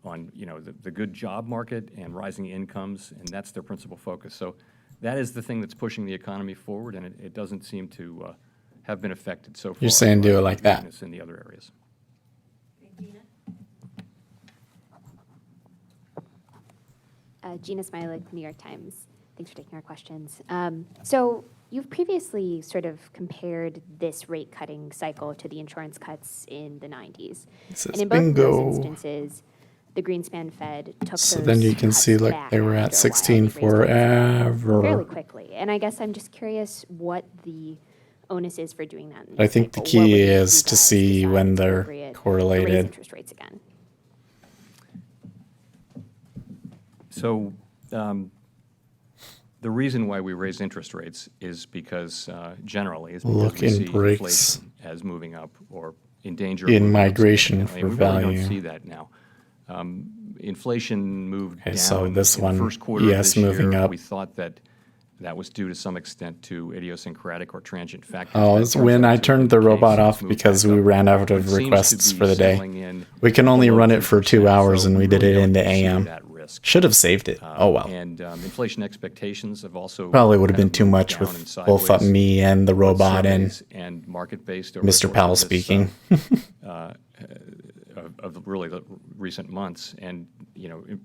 the good job market and rising incomes, and that's their principal focus. So that is the thing that's pushing the economy forward, and it doesn't seem to have been affected so far. You're saying by do it like that. weakness in the other areas. Gina Smilik, New York Times. Thanks for taking our questions. So you've previously sort of compared this rate cutting cycle to the insurance cuts in the 90s. It says And in both of bingo. those instances, the Greenspan Fed took So those then you can cuts see, like, back they were at after a while. 16 They raised rates forever. fairly quickly. And I guess I'm just curious what the onus is for doing that in I this think the cycle. What would key make you is to guys see decide when it's they're appropriate to raise correlated. interest rates again? So the reason why we raise interest rates is because generally is because Look we in see breaks inflation as moving up or in danger of in moving up migration significantly. for We really value. don't see that now. Inflation moved Okay, down so this in one, the first quarter of yes, this moving year. up. We thought that was due to some extent to idiosyncratic or transient factors. Oh, That it's turns when out I to have turned been the case. robot It's off moved because back we up. ran out It of seems to requests be for the day. settling in We can only below run it for 2 2%, hours, so and we did really it don't into consider AM. that risk. Should have saved it. Oh well. And inflation expectations have also Probably would have kind been of too moved much down with and both sideways. me and the Both robot and surveys and market-based over the Mr. course Powell of this, speaking. of really the recent months. And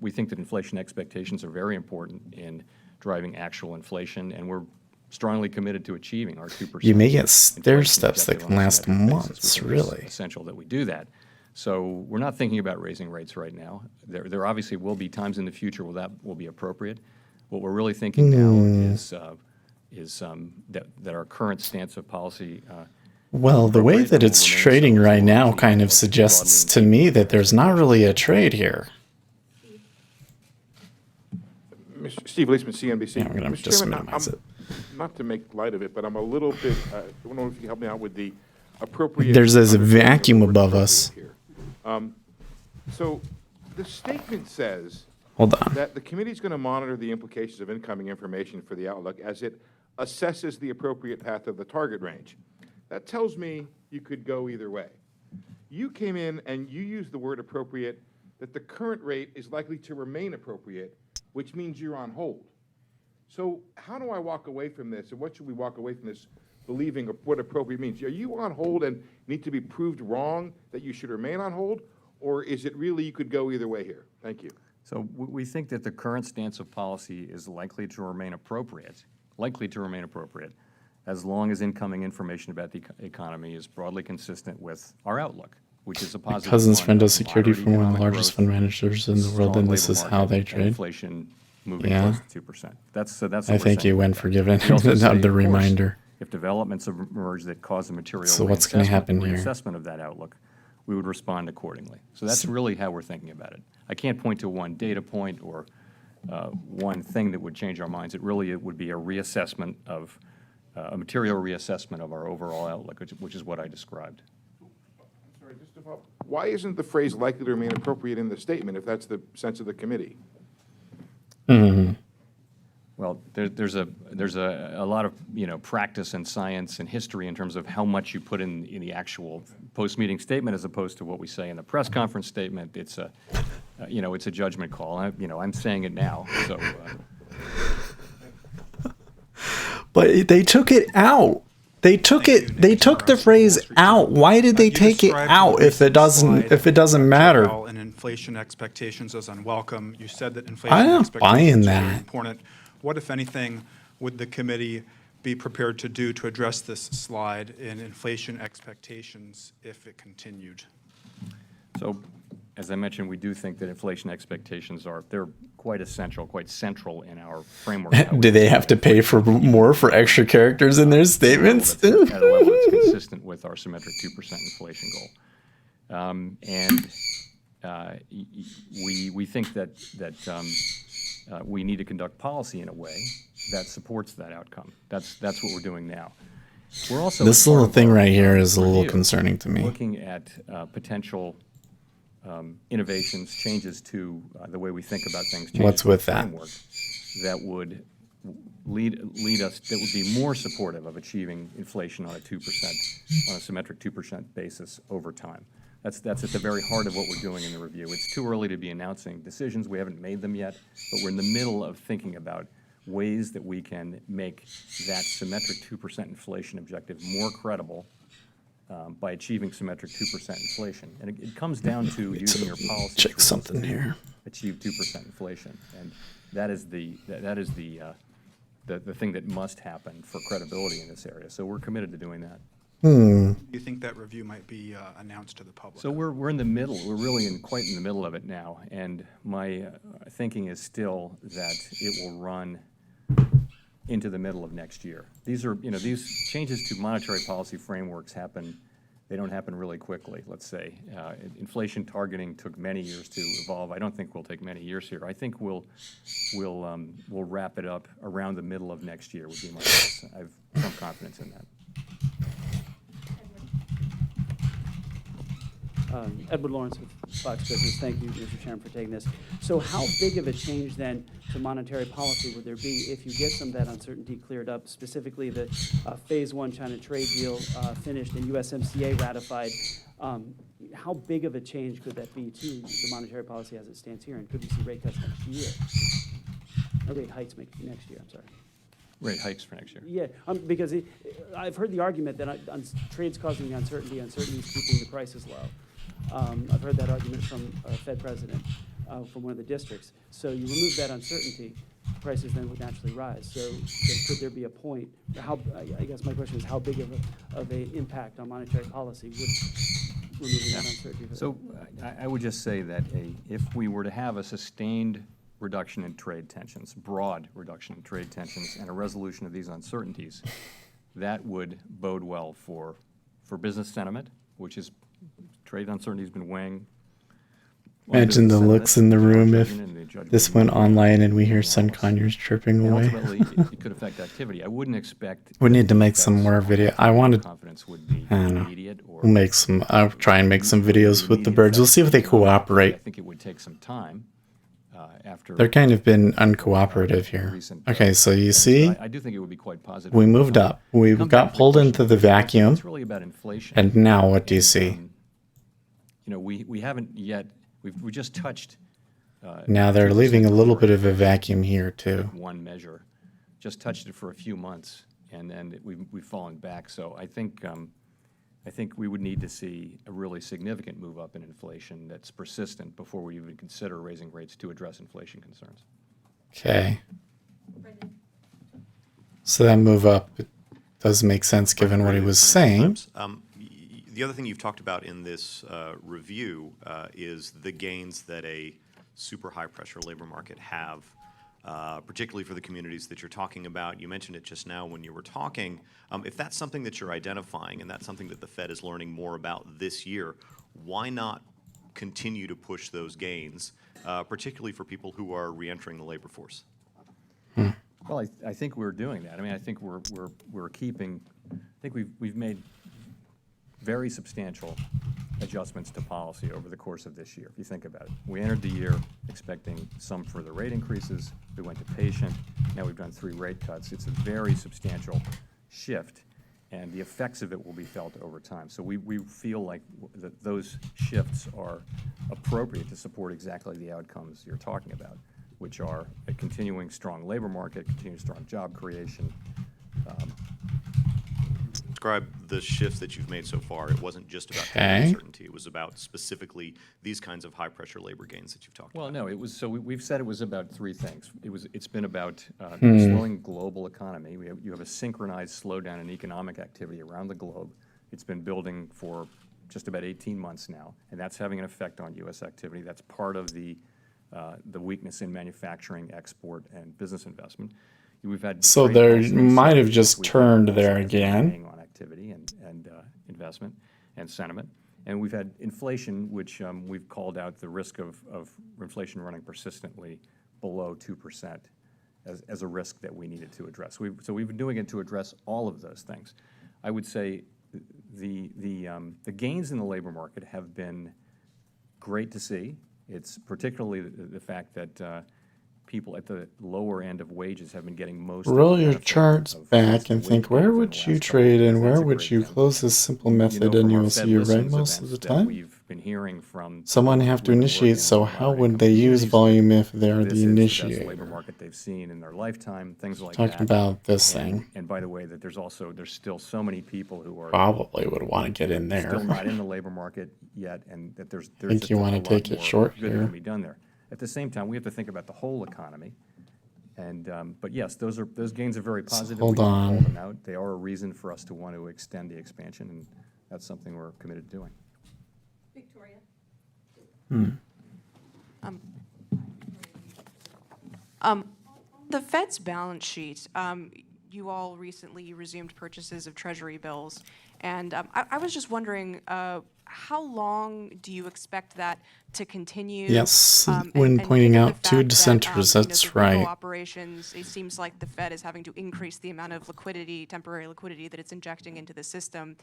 we think that inflation expectations are very important in driving actual inflation, and we're strongly committed to achieving our 2%. You may get stair inflation steps that objective can on a last symmetric basis. months, We think it's really. essential that we do that. So we're not thinking about raising rates right now. There obviously will be times in the future where that will be appropriate. What we're really thinking now is that our current stance of policy Well, the way that it's trading right now kind of suggests to me that there's not really a trade here. Mr. Steve Leisman, CNBC. Yeah, I'm going to Mr. just Chairman, minimize it. Not to make light of it, but I'm a little bit, I don't know if you can help me out with the appropriate. There's a understanding of the vacuum word above appropriate us. here. So the statement says Hold on. that the committee is going to monitor the implications of incoming information for the outlook as it assesses the appropriate path of the target range. That tells me you could go either way. You came in and you used the word appropriate, that the current rate is likely to remain appropriate, which means you're on hold. So how do I walk away from this, and what should we walk away from this believing of what appropriate means? Are you on hold and need to be proved wrong that you should remain on hold, or is it really you could go either way here? Thank you. So we think that the current stance of policy is likely to remain appropriate, as long as incoming information about the economy is broadly consistent with our outlook, which is a positive Cousins one Friend of does security moderate for one of the economic largest growth, fund managers in the world, strong and this labor is how market, they and trade. inflation moving Yeah. close to 2%. That's what I we're think saying you went about for that. giving We also say, the of course, reminder. if developments emerge that cause a material So what's gonna happen here? reassessment of that outlook, we would respond accordingly. So that's really how we're thinking about it. I can't point to one data point or one thing that would change our minds. It would be a reassessment of, a material reassessment of our overall outlook, which is what I described. Sorry, just to follow. Why isn't the phrase likely to remain appropriate in the statement if that's the sense of the committee? Well, there's a lot of, practice and science and history in terms of how much you put in the actual post-meeting statement as opposed to what we say in the press conference statement. It's a, it's a judgment call. I'm saying it now, so. But they took it out. They took the phrase out. Why did they take it out if it doesn't matter? And inflation expectations as unwelcome. You said that inflation I'm not expectations buying are that. very important. What, if anything, would the committee be prepared to do to address this slide in inflation expectations if it continued? So, as I mentioned, we do think that inflation expectations they're quite essential, quite central in our framework. Do they have to pay for more for extra characters in their statements? At a level that's consistent with our symmetric 2% inflation goal. We think that we need to conduct policy in a way that supports that outcome. That's what we're doing now. We're also, This as part little of thing our right here is a little review, concerning to me. looking at potential innovations, changes to the way we think about things. changes What's to the with that? framework that would lead us, that would be more supportive of achieving inflation on a 2%, on a symmetric 2% basis over time. That's at the very heart of what we're doing in the review. It's too early to be announcing decisions. We haven't made them yet, but we're in the middle of thinking about ways that we can make that symmetric 2% inflation objective more credible by achieving symmetric 2% inflation. And it comes down to using your policy Check tools something to here. achieve 2% inflation. And that is the thing that must happen for credibility in this area. So we're committed to doing that. Do you think that review might be announced to the public? So we're in the middle. We're really quite in the middle of it now. And my thinking is still that it will run into the middle of next year. These changes to monetary policy frameworks they don't happen really quickly, let's say. Inflation targeting took many years to evolve. I don't think we'll take many years here. I think we'll wrap it up around the middle of next year would be my guess. I have some confidence in that. Edward Lawrence with Fox Business. Thank you, Mr. Chairman, for taking this. So how big of a change then to monetary policy would there be if you get some of that uncertainty cleared up, specifically the Phase 1 China trade deal finished and USMCA ratified? How big of a change could that be to the monetary policy as it stands here? And could we see rate cuts next year? Or rate hikes next year, I'm sorry. Rate hikes for next year. Yeah, because I've heard the argument that trade's causing the uncertainty is keeping the prices low. I've heard that argument from a Fed president from one of the districts. So you remove that uncertainty, prices then would naturally rise. So could there be a point? I guess my question is how big of an impact on monetary policy would removing that uncertainty? So I would just say that if we were to have a sustained reduction in trade tensions, broad reduction in trade tensions, and a resolution of these uncertainties, that would bode well for for business sentiment, which is trade uncertainty has been weighing. on Imagine business the sentiment, looks in the our room if judgment and the judgment this of went the online and we hear analysts. Sun Conyers chirping And away. ultimately, it could affect activity. I wouldn't expect. We need to make that some the more Fed's video. I wanted, confidence would be I don't know. immediate or. We'll make some, I'll try and make some would be videos with the immediate birds. We'll effects see if they on economic activity. cooperate. I think it would take some time after. They're kind of been uncooperative here. recent, Okay, so you things, see, but I do think it would be quite positive. we moved up. We Come back got to the pulled question into of the inflation. vacuum. It's really about inflation. And now what do you And, see? We haven't yet, we just touched. Now they're 2% leaving a little core bit of a inflation, vacuum here too. one measure, just touched it for a few months, and then we've fallen back. So I think we would need to see a really significant move up in inflation that's persistent before we even consider raising rates to address inflation concerns. Okay. So that move up, it does make sense given what he was saying. The other thing you've talked about in this review is the gains that a super high-pressure labor market have, particularly for the communities that you're talking about. You mentioned it just now when you were talking. If that's something that you're identifying and that's something that the Fed is learning more about this year, why not continue to push those gains, particularly for people who are reentering the labor force? Well, I think we're doing that. I mean, I think we're keeping. I think we've made very substantial adjustments to policy over the course of this year, if you think about it. We entered the year expecting some further rate increases. We went to patient. Now we've done 3 rate cuts. It's a very substantial shift, and the effects of it will be felt over time. So we feel like that those shifts are appropriate to support exactly the outcomes you're talking about, which are a continuing strong labor market, continuing strong job creation. Describe the shifts that you've made so far. It wasn't just about Okay. uncertainty. It was about specifically these kinds of high-pressure labor gains that you've talked Well, about. no, it was, so we've said it was about 3 things. It's been about slowing global economy. You have a synchronized slowdown in economic activity around the globe. It's been building for just about 18 months now, and that's having an effect on U.S. activity. That's part of the weakness in manufacturing, export, and business investment. We've had So trade there policy might have uncertainty, just which we've turned had there also again. weighing on activity and investment and sentiment. And we've had inflation, which we've called out the risk of inflation running persistently below 2% as a risk that we needed to address. So we've been doing it to address all of those things. I would say the gains in the labor market have been great to see. It's particularly the fact that people at the lower end of wages have been getting most of the Roll your benefit charts of back constant and think, wage where gains in would the you last couple trade of and years. where That's a would great you thing. close this simple You know, method from and you our will Fed see you're right Listens most of the events that time? we've been hearing from Someone have to women initiate, working so in how moderate would they use communities that volume if they are this the is the best labor initiator? market they've seen in their lifetime, things like Talking that. about this And- thing. And by the way, that there's still so many people who are Probably would want to get in still not there. in the labor market yet, and that there's Think just you a wanna lot take it more short good that here? can be done there. At the same time, we have to think about the whole economy. And, but yes, those gains are very positive. hold We don't call on. them out. They are a reason for us to want to extend the expansion, and that's something we're committed to doing. Victoria? The Fed's balance sheet, you all recently resumed purchases of Treasury bills, and I was just wondering, how long do you expect that to continue? Yes, And when pointing given the out two fact that, dissenters, you know, that's the repo right. operations, it seems like the Fed is having to increase the amount of liquidity, temporary liquidity that it's injecting into the system.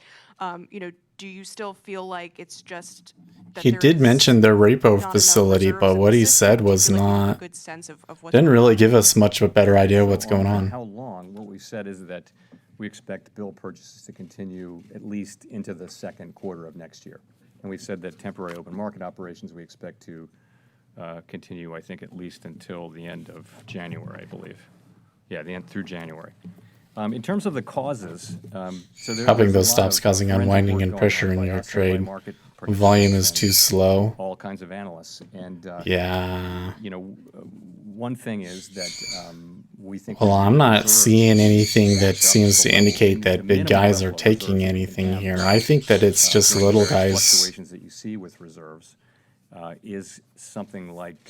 You know, do you still feel like it's just that He there did is mention the not repo enough facility, reserves but in what the he system? said Do you was feel like you have a not, good sense of what's didn't going really on? give us much of a better idea So what's going on. How long? What we said is that we expect bill purchases to continue at least into the second quarter of next year. And we've said that temporary open market operations we expect to continue, I think, at least until the end of January, I believe. Yeah, the end through January. In terms of the causes, so Helping there's a those lot stops of causing forensic unwinding work and going pressure on in by your us and by trade. market Volume is participants too and slow. all kinds of analysts. And Yeah. you know, one thing is that we think. Well, we need I'm not reserves seeing anything to that match up seems the to level- indicate the that big minimum guys level are of taking reserves that you can anything have, here. I think that it's just during the little various guys. fluctuations that you see with reserves is something like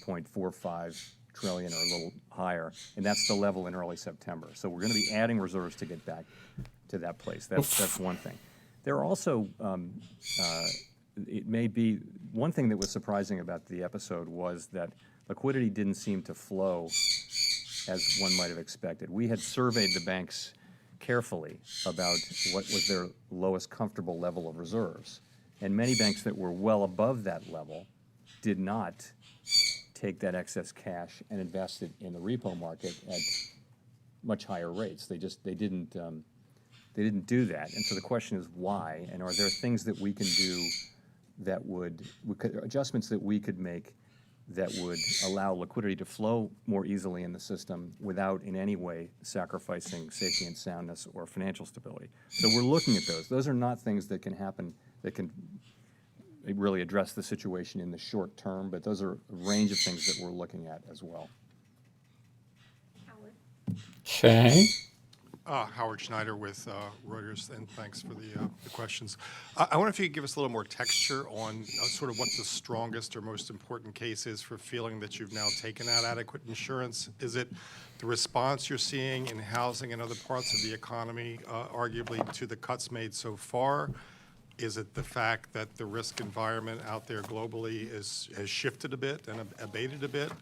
1.45 trillion or a little higher, and that's the level in early September. So we're going to be adding reserves to get back to that place. That's one thing. There are also, it may be, one thing that was surprising about the episode was that liquidity didn't seem to flow as one might have expected. We had surveyed the banks carefully about what was their lowest comfortable level of reserves. And many banks that were well above that level did not take that excess cash and invest it in the repo market at much higher rates. They didn't do that. And so the question is why, and are there things that we can do that adjustments that we could make that would allow liquidity to flow more easily in the system without in any way sacrificing safety and soundness or financial stability. So we're looking at those. Those are not things that can happen, that can really address the situation in the short term, but those are a range of things that we're looking at as well. Okay. Howard Schneider with Reuters, and thanks for the questions. I wonder if you could give us a little more texture on sort of what the strongest or most important case is for feeling that you've now taken out adequate insurance. Is it the response you're seeing in housing and other parts of the economy, arguably to the cuts made so far? Is it the fact that the risk environment out there globally has shifted a bit and abated a bit?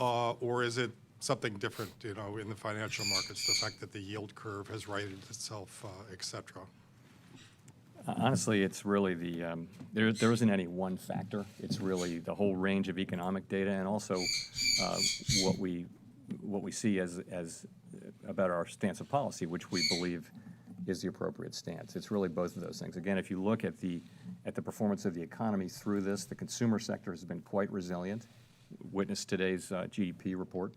Or is it something different, in the financial markets, the fact that the yield curve has righted itself, et cetera? Honestly, it's really there isn't any one factor. It's really the whole range of economic data, and also what we see as about our stance of policy, which we believe is the appropriate stance. It's really both of those things. Again, if you look at the performance of the economy through this, the consumer sector has been quite resilient. Witness today's GDP report.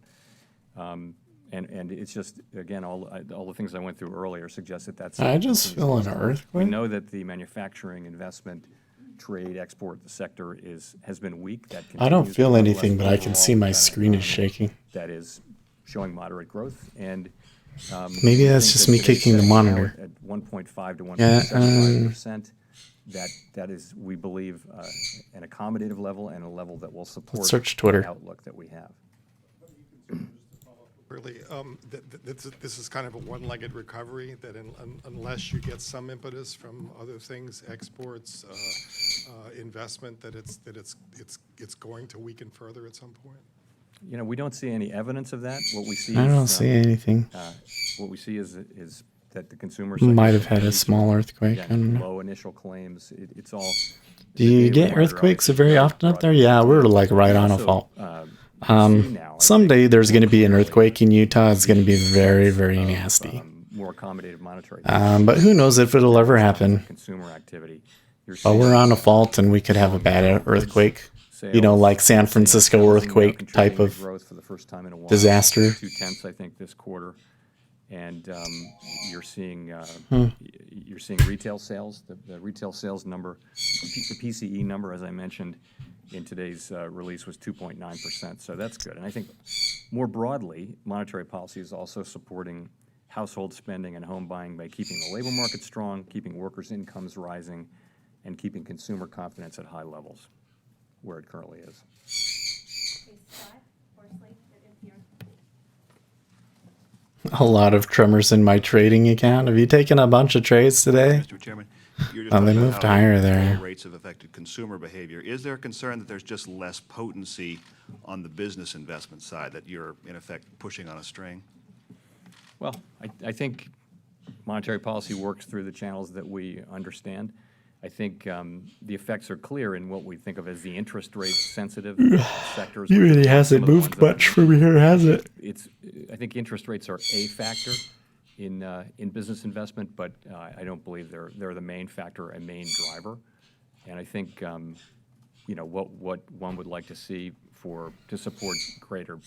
And it's just, again, all the things I went through earlier suggest that that's... I just feel an earthquake. We know that the manufacturing, investment, trade, export sector has been weak. That I don't feel to anything, but I can overall see my than screen is shaking. That is showing moderate growth. And Maybe I that's think just that me today's kicking the setting now monitor. At 1.5 to Yeah, 1.75%. That is, we believe, an accommodative level and a level that will support search Twitter. the outlook that we have. Really, this is kind of a one-legged recovery, that unless you get some impetus from other things, exports, investment, that it's going to weaken further at some point? We don't see any evidence of that. What we see I don't see anything. What we see is that the consumer Might have had a small earthquake. I don't know. low initial claims. It's all. Do you get earthquakes very often up there? Yeah, we're like right on a fault. Someday there's going to be an earthquake in Utah. It's going to be very, very nasty. More accommodative monetary. But who knows if it'll ever happen. Consumer activity. But we're on a fault and we could have a bad earthquake. Like San Francisco earthquake type of disaster. 0.2, I think, this quarter. And you're seeing retail sales. The retail sales number, the PCE number, as I mentioned in today's release, was 2.9%. So that's good. And I think more broadly, monetary policy is also supporting household spending and home buying by keeping the labor market strong, keeping workers' incomes rising, and keeping consumer confidence at high levels, where it currently is. A lot of tremors in my trading account. Have you taken a bunch of trades today? Mr. Chairman, They moved higher there. Rates have affected consumer behavior. Is there a concern that there's just less potency on the business investment side, that you're, in effect, pushing on a string? Well, I think monetary policy works through the channels that we understand. I think the effects are clear in what we think of as the interest rate sensitive sectors. It really hasn't moved much from here, has it? I think interest rates are a factor in business investment, but I don't believe they're the main factor and main driver. And I think what one would like to see to support greater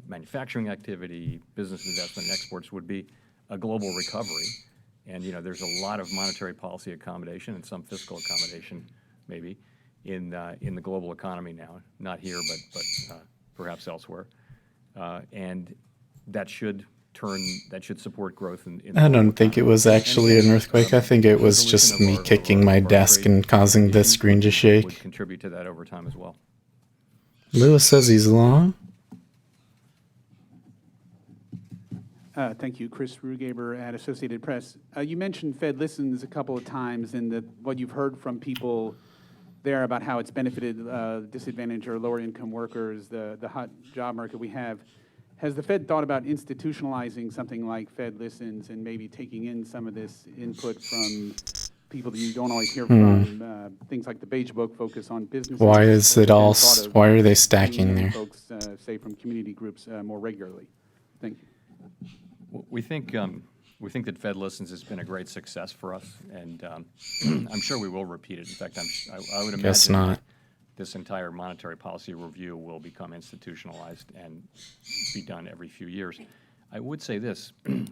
manufacturing activity, business investment, and exports would be a global recovery. And there's a lot of monetary policy accommodation and some fiscal accommodation, maybe, in the global economy now. Not here, but perhaps elsewhere. And that should support growth in I don't think it was actually an earthquake. I think it was just me kicking my desk and causing the screen to shake. Would contribute to that over time as well. Lewis says he's long. Thank you. Chris Rugaber at Associated Press. You mentioned Fed Listens a couple of times and what you've heard from people there about how it's benefited disadvantaged or lower income workers, the hot job market we have. Has the Fed thought about institutionalizing something like Fed Listens and maybe taking in some of this input from people that you don't always hear from? Things like the Beige Book focus on business. Why is it all? Why are they stacking there? Folks say from community groups more regularly. Thank you. We think that Fed Listens has been a great success for us, and I'm sure we will repeat it. In fact, I would Guess imagine not. this entire monetary policy review will become institutionalized and be done every few years. I would say this. In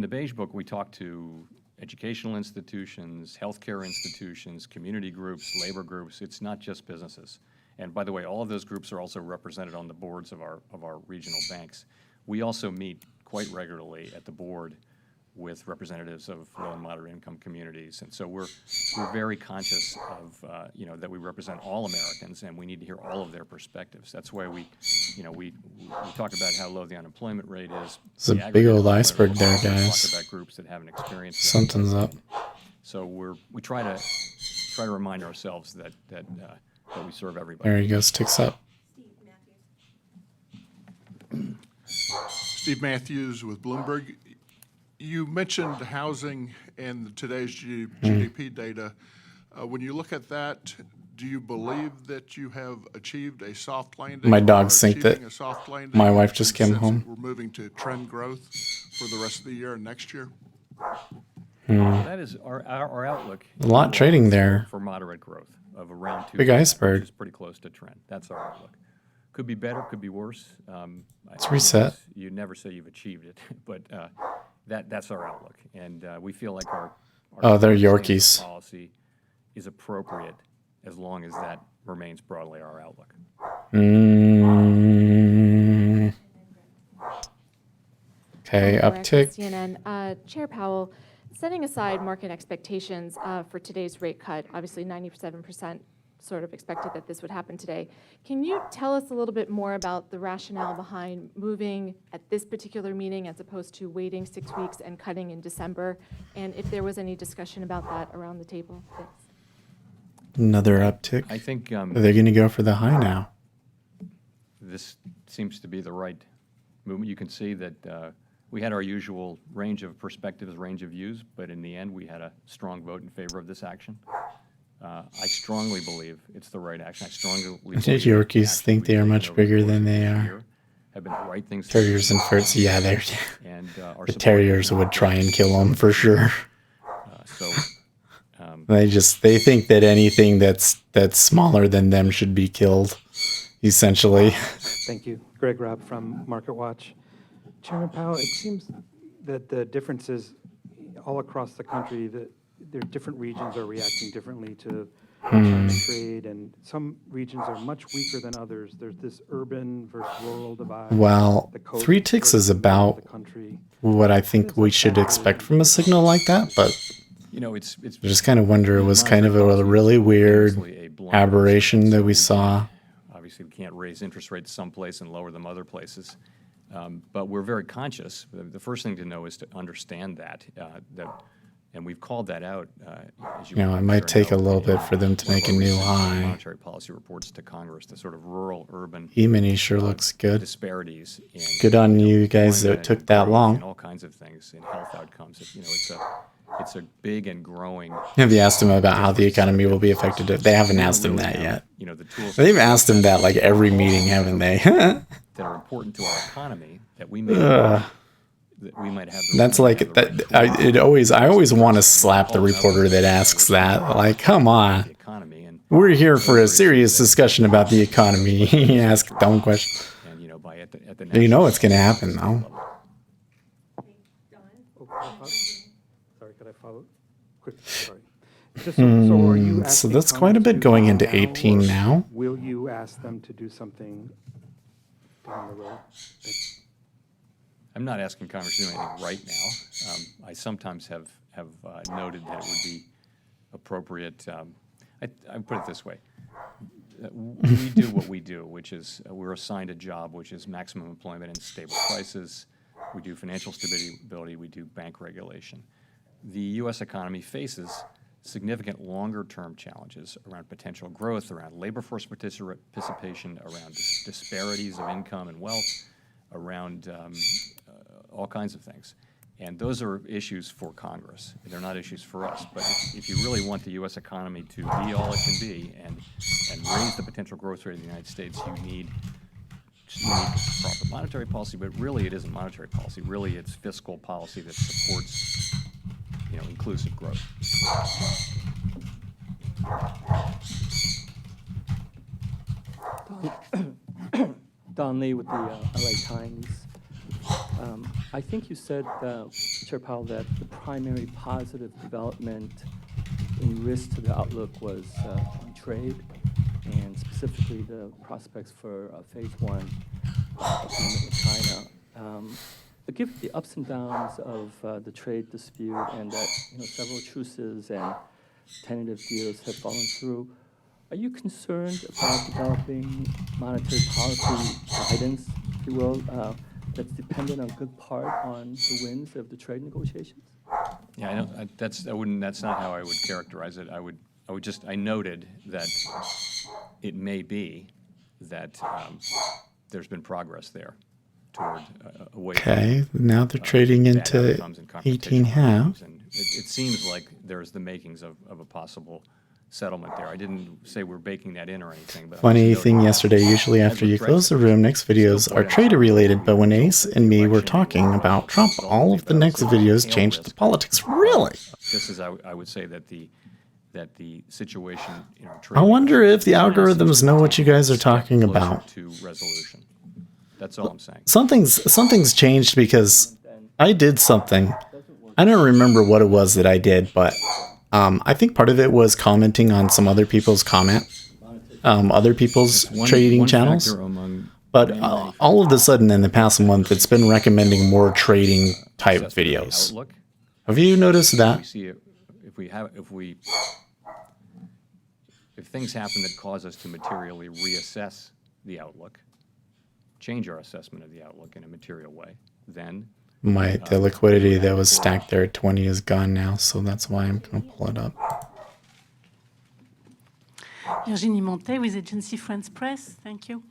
the Beige Book, we talk to educational institutions, healthcare institutions, community groups, labor groups. It's not just businesses. And by the way, all of those groups are also represented on the boards of our regional banks. We also meet quite regularly at the board with representatives of low and moderate income communities. And so we're very conscious of, that we represent all Americans, and we need to hear all of their perspectives. That's why we talk about how low the unemployment rate is. It's a big old iceberg there, We guys. talk about groups that haven't experienced it. Something's up. So we try to remind ourselves that we serve everybody. There he goes, ticks up. Steve Matthews with Bloomberg. You mentioned housing and today's GDP data. When you look at that, do you believe that you have achieved a soft landing? My dogs think that a soft landing my wife just came since home. We're moving to trend growth for the rest of the year and next year. That is our outlook. A lot trading there. For moderate growth of around 2%. Big iceberg. Which is pretty close to trend. That's our outlook. Could be better, could be worse. Let's reset. You never say you've achieved it, but that's our outlook. And we feel like our they're Yorkies. policy is appropriate as long as that remains broadly our outlook. Okay, uptick. CNN. Chair Powell, setting aside market expectations for today's rate cut, obviously 97% sort of expected that this would happen today. Can you tell us a little bit more about the rationale behind moving at this particular meeting as opposed to waiting 6 weeks and cutting in December? And if there was any discussion about that around the table? Thanks. Another uptick. I think Are they going to go for the high now? this seems to be the right movement. You can see that we had our usual range of perspectives, range of views, but in the end, we had a strong vote in favor of this action. I strongly believe it's the right action. I strongly believe The Yorkies think they are much bigger than they are. Have been the right things. Terriers and Furts, yeah, they're. And The Terriers would try and kill them for sure. They think that anything that's smaller than them should be killed, essentially. Thank you. Greg Robb from MarketWatch. Chairman Powell, it seems that the differences all across the country, that there different regions are reacting differently to China trade, and some regions are much weaker than others. There's this urban versus rural divide. Well, 3 ticks is about what I think we should expect from a signal like that, but it's I just kind of wonder, it was kind of a really weird aberration that we saw. Obviously, we can't raise interest rates someplace and lower them other places. But we're very conscious. The first thing to know is to understand that and we've called that out. As It might take a little bit for them to make a new high. Monetary policy reports to Congress, the sort of rural-urban E-mini sure looks good. disparities. In, Good on you guys that it took that long. And all kinds of things in health outcomes. It's a big and growing. Have you asked them about how the economy will be affected? They haven't asked them that yet. The tools They've asked them that like every meeting, haven't they? that are important to our economy that we may have. That's like that. I always want to slap the reporter that asks that. Like, come on, we're here for a serious discussion about the economy. You ask dumb questions. You know what's going to happen, though. Sorry, could I follow? Quick, sorry. So are you So asking that's quite a bit Congress to going do into now, 18 or now. Will you ask them to do something down the road? I'm not asking Congress to do anything right now. I sometimes have noted that it would be appropriate. I put it this way. We do what we do, which is we're assigned a job, which is maximum employment and stable prices. we do financial stability, we do bank regulation. The U.S. economy faces significant longer-term challenges around potential growth, around labor force participation, around disparities of income and wealth, around all kinds of things. And those are issues for Congress. They're not issues for us. But if you really want the U.S. economy to be all it can be and raise the potential growth rate of the United States, you need proper monetary policy. But really, it isn't monetary policy. Really, it's fiscal policy that supports, inclusive growth. Don Lee with the LA Times. I think you said, Chair Powell, that the primary positive development in risk to the outlook was on trade, and specifically the prospects for phase one agreement with China. But given the ups and downs of the trade dispute and that several truces and tentative deals have fallen through, are you concerned about developing monetary policy guidance, if you will, that's dependent on good part on the wins of the trade negotiations? Yeah, I know that's not how I would characterize it. I noted that it may be that there's been progress there toward away from, Okay, now they're trading into 18.5. And it seems like there's the makings of a possible settlement there. I didn't say we're baking that in or anything. But Funny thing yesterday, usually after you close the room, next videos are trader related, but when Ace and me were talking about Trump, all of the next videos changed to politics. Really? Just as I would say that the situation, I wonder if the algorithms know what you guys are talking about. To resolution. That's all I'm saying. Something's changed because I did something. I don't remember what it was that I did, but I think part of it was commenting on some other people's other people's trading channels. But all of a sudden in the past month, it's been recommending more trading type videos. Have you noticed that? If things happen that cause us to materially reassess the outlook, change our assessment of the outlook in a material way, then The liquidity that was stacked there at 20 is gone now, so that's why I'm going to pull it up. Virginie Montet with Agency France Press, thank you.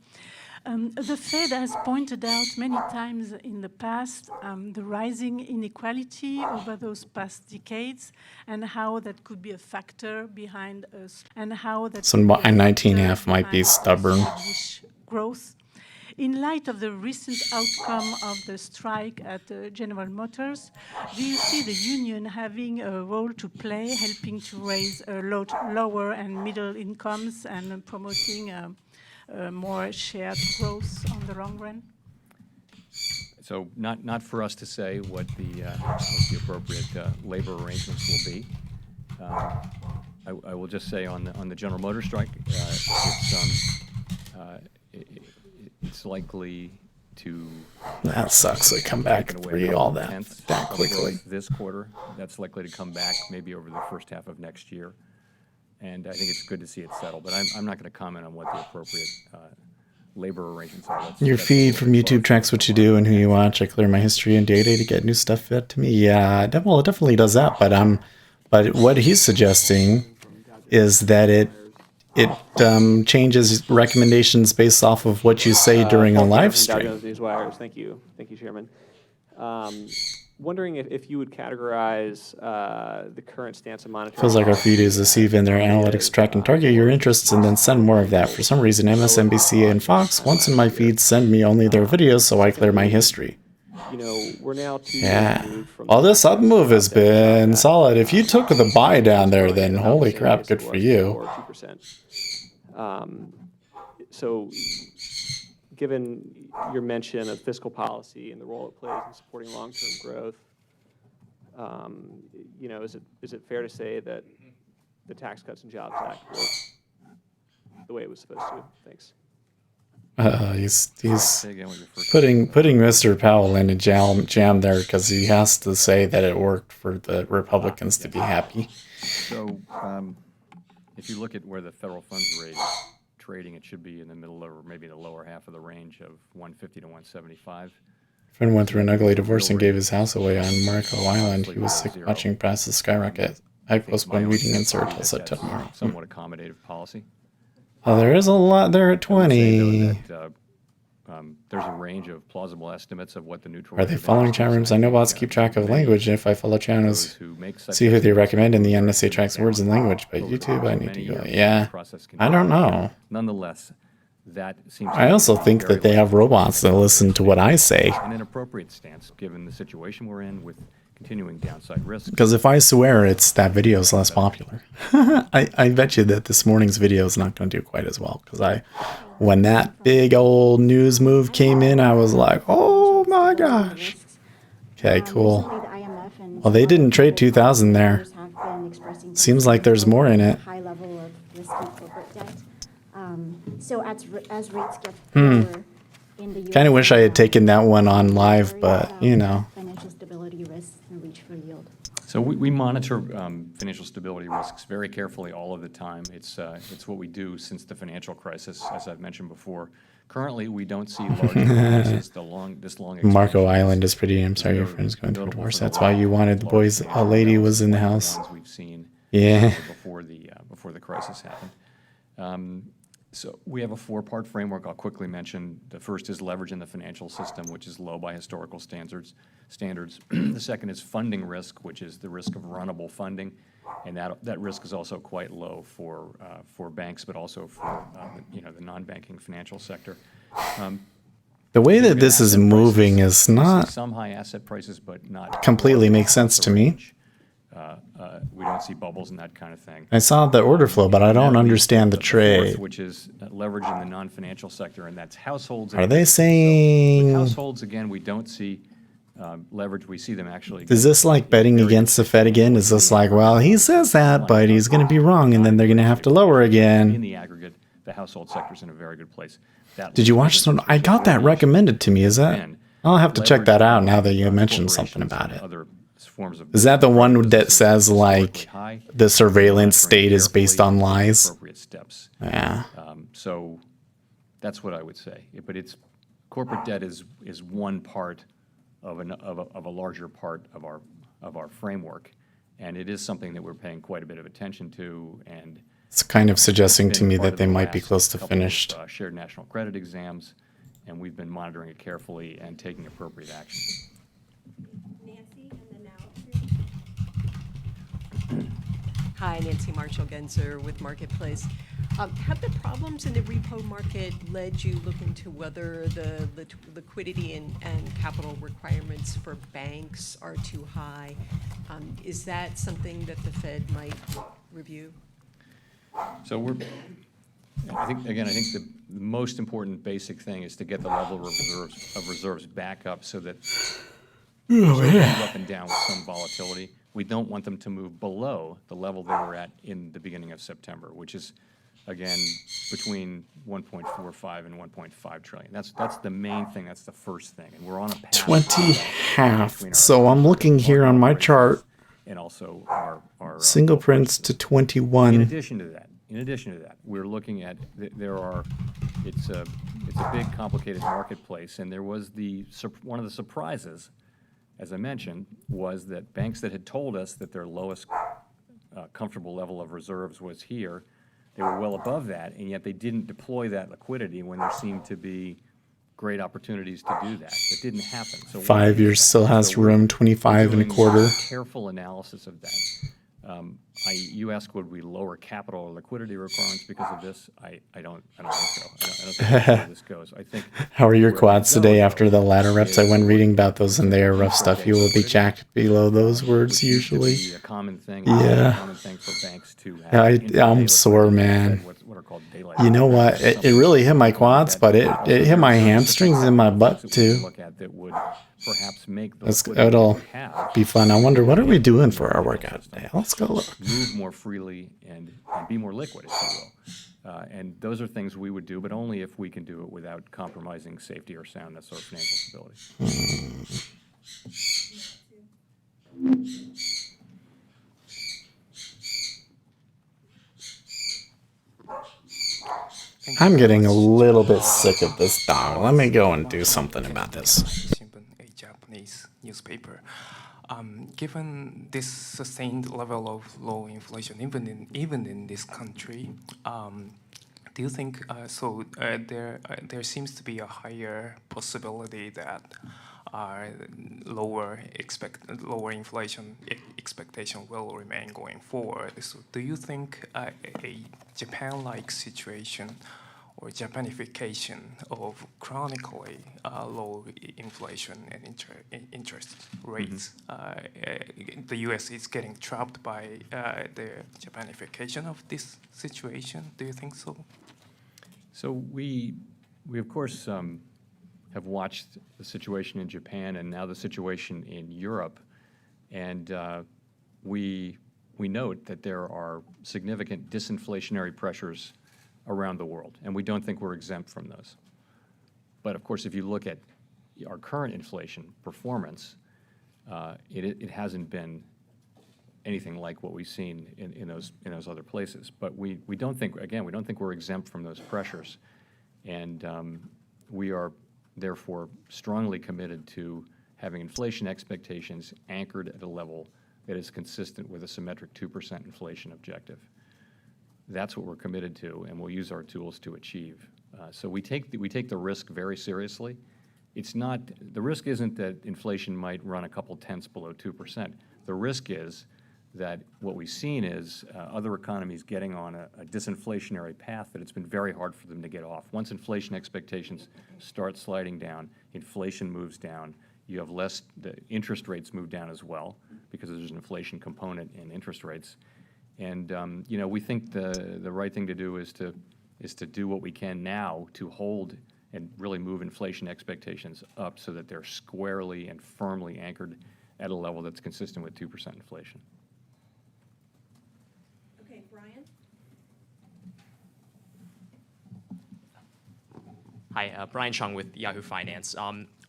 The Fed has pointed out many times in the past the rising inequality over those past decades and how that could be a factor behind us, and how that So 19.5 might be stubborn. Growth. In light of the recent outcome of the strike at General Motors, do you see the union having a role to play, helping to raise lower and middle incomes and promoting more shared growth on the long run? So not for us to say what the appropriate labor arrangements will be. I will just say on the General Motors strike, it's likely to. That sucks. They come back and read all that quickly. This quarter, that's likely to come back maybe over the first half of next year, and I think it's good to see it settle. But I'm not going to comment on what the appropriate labor arrangements are. Your feed from YouTube tracks what you do and who you watch. I clear my history and data to get new stuff fed to me. Yeah, it definitely does that. But what he's suggesting is that it changes recommendations based off of what you say during a live stream. Thank you, Chairman. Wondering if you would categorize the current stance of monetary. Feels like our feed is deceive in their analytics track and target your interests and then send more of that. For some reason, MSNBC and Fox, once in my feed, send me only their videos so I clear my history. We're now 2 years removed from. Well, this up move has been solid. If you took the buy down there, then holy crap, good for you. So, given your mention of fiscal policy and the role it plays in supporting long-term growth, is it fair to say that the Tax Cuts and Jobs Act worked the way it was supposed to? Thanks. He's putting Mr. Powell in a jam there because he has to say that it worked for the Republicans to be happy. So, if you look at where the federal funds rate is trading, it should be in the middle or maybe the lower half of the range of 150 to 175. Friend went through an ugly divorce and gave his house away on Marco Island. He was sick watching prices skyrocket. I postponed reading insert till set tomorrow. Somewhat accommodative policy. Oh, there is a lot there at 20. There's a range of plausible estimates of what the neutral. Are they following chat rooms? I know bots keep track of language, and if I follow channels, see who they recommend, and the NSA tracks words and language. But YouTube, I need to go. Yeah, I don't know. Nonetheless, that seems. I also think that they have robots that listen to what I say. An inappropriate stance, given the situation we're in with continuing downside risks. Because if I swear, it's that video is less popular. I bet you that this morning's video is not going to do quite as well. Because when that big old news move came in, I was like, oh my gosh. Okay, cool. Well, they didn't trade 2,000 there. Seems like there's more in it. High level of risky corporate debt. So as rates get lower in the Kind of wish I had taken that one on live, but you know. Financial stability risks and reach for yield. So we monitor financial stability risks very carefully all of the time. It's what we do since the financial crisis, as I've mentioned before. Currently, we don't see large increases. This long. Marco Island is pretty. I'm sorry, your friend's going through a divorce. That's why you wanted the boys. A lady was in the house. We've seen yeah. Before the crisis happened. So we have a 4-part framework I'll quickly mention. The first is leverage in the financial system, which is low by historical standards. The second is funding risk, which is the risk of runnable funding, and that risk is also quite low for banks, but also for the non-banking financial sector. The way that this is moving is not some high asset prices, but not completely makes sense to me. We don't see bubbles and that kind of thing. I saw the order flow, but I don't understand the trade. Which is leverage in the non-financial sector, and that's households. Are they saying households again? We don't see leverage. We see them actually. Is this like betting against the Fed again? Is this like, well, he says that, but he's going to be wrong, and then they're going to have to lower again? In the aggregate, the household sector is in a very good place. Did you watch some? I got that recommended to me. Is that? I'll have to check that out now that you mentioned something about it. Is that the one that says like the surveillance state is based on lies? Yeah. So that's what I would say. But corporate debt is one part of a larger part of our framework, and it is something that we're paying quite a bit of attention to. And it's kind of suggesting to me that they might be close to finished. Shared national credit exams, and we've been monitoring it carefully and taking appropriate action. Hi, Nancy Marshall-Genzer with Marketplace. Have the problems in the repo market led you look into whether the liquidity and capital requirements for banks are too high? Is that something that the Fed might review? So I think the most important basic thing is to get the level of reserves back up so that move up and down with some volatility. We don't want them to move below the level they were at in the beginning of September, which is, again, between 1.45 and 1.5 trillion. That's the main thing. That's the first thing, and we're on a path. 20 half. So I'm looking here on my chart. And also our single prints to 21. In addition to that, we're looking at it's a big, complicated marketplace, and there was one of the surprises, as I mentioned, was that banks that had told us that their lowest comfortable level of reserves was here, they were well above that, and yet they didn't deploy that liquidity when there seemed to be great opportunities to do that. It didn't happen. So 5 years still has room, 25 and a quarter. Careful analysis of that. You ask, would we lower capital or liquidity requirements because of this? I don't think so. I don't think that's where this goes. I think. How are your quads today after the ladder reps? I went reading about those, and they are rough stuff. You will be jacked below those words usually. A common thing. Yeah. A common thing for banks to have. I'm sore, man. You know what? It really hit my quads, but it hit my hamstrings and my butt too. It'll be fun. I wonder, what are we doing for our workout today? Let's go look. Move more freely and be more liquid, if you will. And those are things we would do, but only if we can do it without compromising safety or soundness or financial stability. I'm getting a little bit sick of this dog. Let me go and do something about this. Japanese newspaper. Given this sustained level of low inflation, even in this country, do you think there seems to be a higher possibility that lower inflation expectation will remain going forward? So do you think a Japan-like situation or Japanification of chronically low inflation and interest rates, the U.S. is getting trapped by the Japanification of this situation? Do you think so? So we of course have watched the situation in Japan and now the situation in Europe, and we note that there are significant disinflationary pressures around the world, and we don't think we're exempt from those. But of course, if you look at our current inflation performance, it hasn't been anything like what we've seen in those other places. But we don't think we're exempt from those pressures, and we are therefore strongly committed to having inflation expectations anchored at a level that is consistent with a symmetric 2% inflation objective. That's what we're committed to, and we'll use our tools to achieve. So we take the risk very seriously. The risk isn't that inflation might run a couple tenths below 2%. The risk is that what we've seen is other economies getting on a disinflationary path that it's been very hard for them to get off. Once inflation expectations start sliding down, inflation moves down, you have the interest rates move down as well because there's an inflation component in interest rates. And we think the right thing to do is to do what we can now to hold and really move inflation expectations up so that they're squarely and firmly anchored at a level that's consistent with 2% inflation. Okay, Brian? Hi, Brian Chung with Yahoo Finance.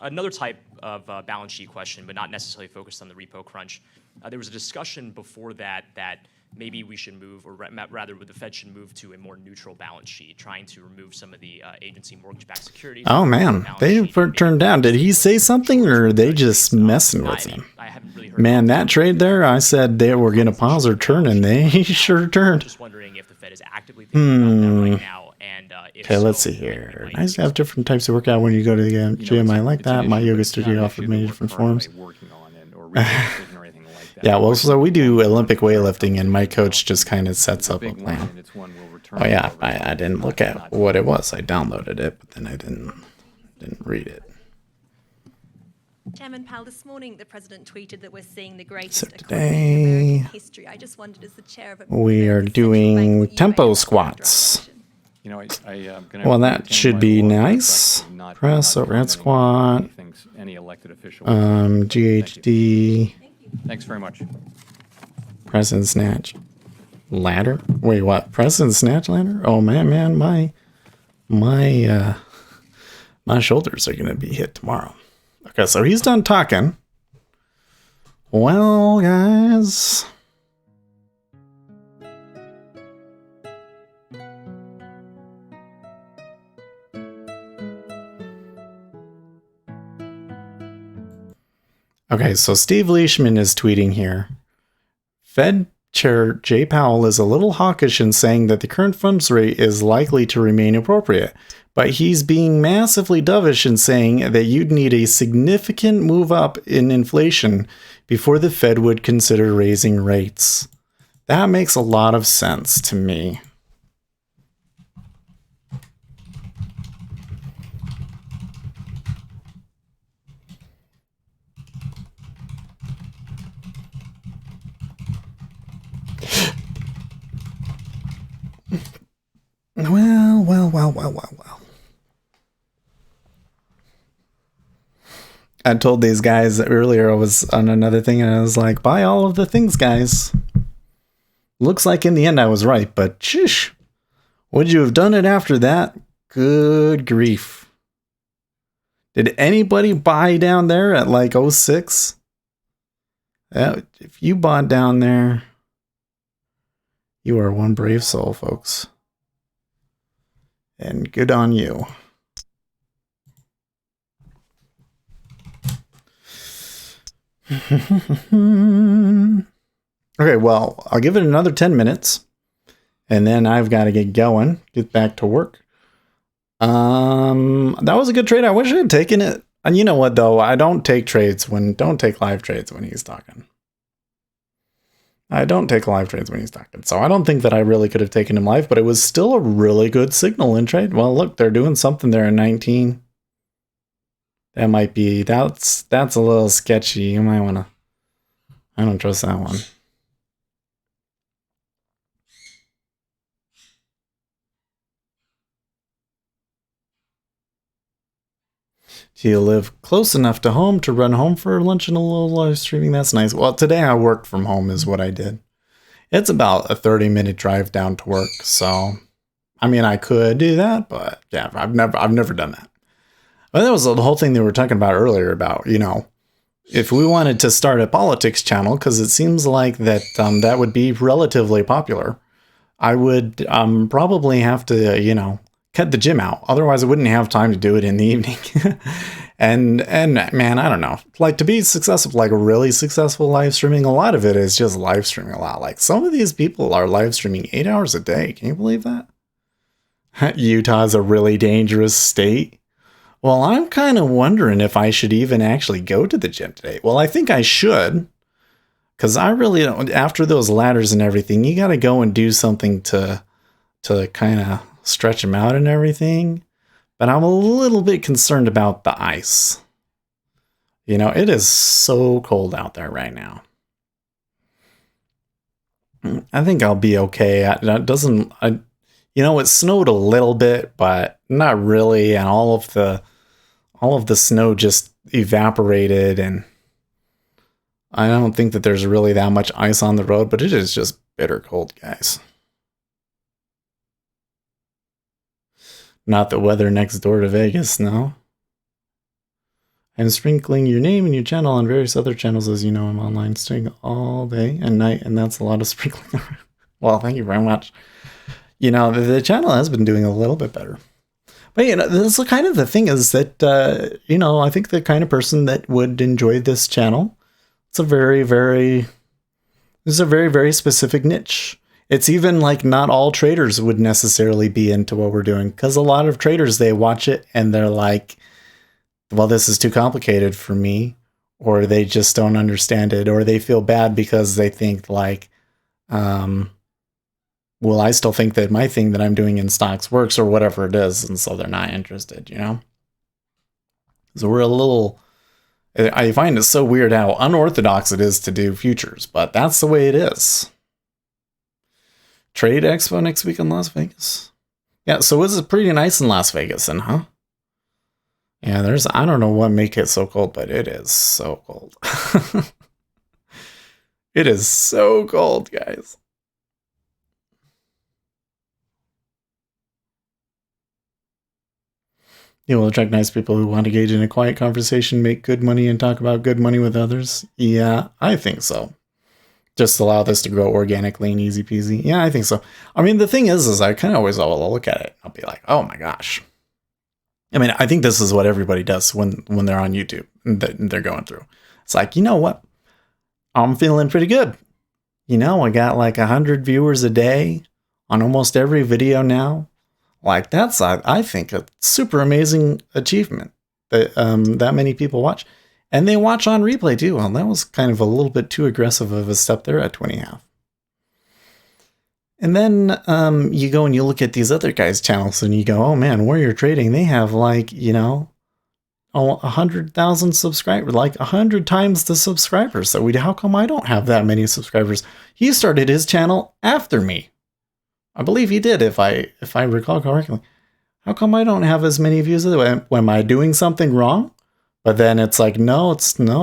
Another type of balance sheet question, but not necessarily focused on the repo crunch. There was a discussion before that maybe we should move, or rather the Fed should move to a more neutral balance sheet, trying to remove some of the agency mortgage-backed securities. Oh man, they were turned down. Did he say something, or are they just messing with him? I haven't really heard. Man, that trade there, I said they were going to pause or turn, and they sure turned. Just wondering if the Fed is actively thinking about that right now, and okay, let's see here. Nice to have different types of workout when you go to the gym. I like that. My yoga studio offered many different forms. Yeah, well, so we do Olympic weightlifting, and my coach just kind of sets up a plan. Oh yeah, I didn't look at what it was. I downloaded it, but then I didn't read it. Chairman Powell, this morning the president tweeted that we're seeing the greatest So economy in today American history. I just wondered, as the chair of a we are doing tempo squats. Well, that should be nice. Press overhead squat. GHD. Thanks very much. Press and snatch. Ladder? Wait, what? Press and snatch ladder? Oh man, my shoulders are gonna be hit tomorrow. Okay, so he's done talking. Well, guys. Okay, so Steve Leishman is tweeting here. Fed Chair Jay Powell is a little hawkish in saying that the current funds rate is likely to remain appropriate, but he's being massively dovish in saying that you'd need a significant move up in inflation before the Fed would consider raising rates. That makes a lot of sense to me. Well. I told these guys earlier, I was on another thing, and I was like, buy all of the things, guys. Looks like in the end I was right, but shish. Would you have done it after that? Good grief. Did anybody buy down there at like 06? If you bought down there, you are one brave soul, folks. And good on you. Okay, well, I'll give it another 10 minutes. And then I've got to get going, get back to work. That was a good trade. I wish I had taken it. And you know what, though? I don't take live trades when he's talking. I don't take live trades when he's talking. So I don't think that I really could have taken him live, but it was still a really good signal in trade. Well, look, they're doing something there in 19. That might be, that's a little sketchy. You might want to, I don't trust that one. Do you live close enough to home to run home for lunch and a little live streaming? That's nice. Well, today I worked from home is what I did. It's about a 30-minute drive down to work. So, I mean, I could do that, but yeah, I've never done that. But that was the whole thing they were talking about earlier about, you know, if we wanted to start a politics channel, because it seems like that that would be relatively popular, I would probably have to, you know, cut the gym out. Otherwise, I wouldn't have time to do it in the evening. and man, I don't know. Like, to be successful, like really successful live streaming, a lot of it is just live streaming a lot. Like, some of these people are live streaming 8 hours a day. Can you believe that? Utah's a really dangerous state. Well, I'm kind of wondering if I should even actually go to the gym today. Well, I think I should. Because I really don't, after those ladders and everything, you got to go and do something to kind of stretch them out and everything. But I'm a little bit concerned about the ice. You know, it is so cold out there right now. I think I'll be okay. You know, it snowed a little bit, but not really. And all of the snow just evaporated, and I don't think that there's really that much ice on the road, but it is just bitter cold, guys. Not the weather next door to Vegas, no. I'm sprinkling your name and your channel on various other channels, as you know. I'm online staying all day and night, and that's a lot of sprinkling. Well, thank you very much. You know, the channel has been doing a little bit better. But, you know, this is kind of the thing is that, you know, I think the kind of person that would enjoy this channel, it's a very, very specific niche. It's even like not all traders would necessarily be into what we're doing, because a lot of traders, they watch it and they're like, well, this is too complicated for me, or they just don't understand it, or they feel bad because they think like, well, I still think that my thing that I'm doing in stocks works, or whatever it is, and so they're not interested, you know? So we're a little, I find it so weird how unorthodox it is to do futures, but that's the way it is. Trade Expo next week in Las Vegas. Yeah, so it's pretty nice in Las Vegas, then, huh? Yeah, I don't know what makes it so cold, but it is so cold. It is so cold, guys. You will attract nice people who want to engage in a quiet conversation, make good money, and talk about good money with others. Yeah, I think so. Just allow this to grow organically and easy peasy. Yeah, I think so. I mean, the thing is I kind of always will look at it. I'll be like, oh my gosh. I mean, I think this is what everybody does when they're on YouTube and they're going through. It's like, you know what? I'm feeling pretty good. You know, I got like 100 viewers a day on almost every video now. Like, that's, I think, a super amazing achievement that that many people watch. And they watch on replay too. Well, that was kind of a little bit too aggressive of a step there at 20.5. And then you go and you look at these other guys' channels and you go, oh man, Warrior Trading, they have like, you know, 100,000 subscribers, like 100 times the subscribers. So how come I don't have that many subscribers? He started his channel after me. I believe he did, if I recall correctly. How come I don't have as many views? Am I doing something wrong? But then it's like, no,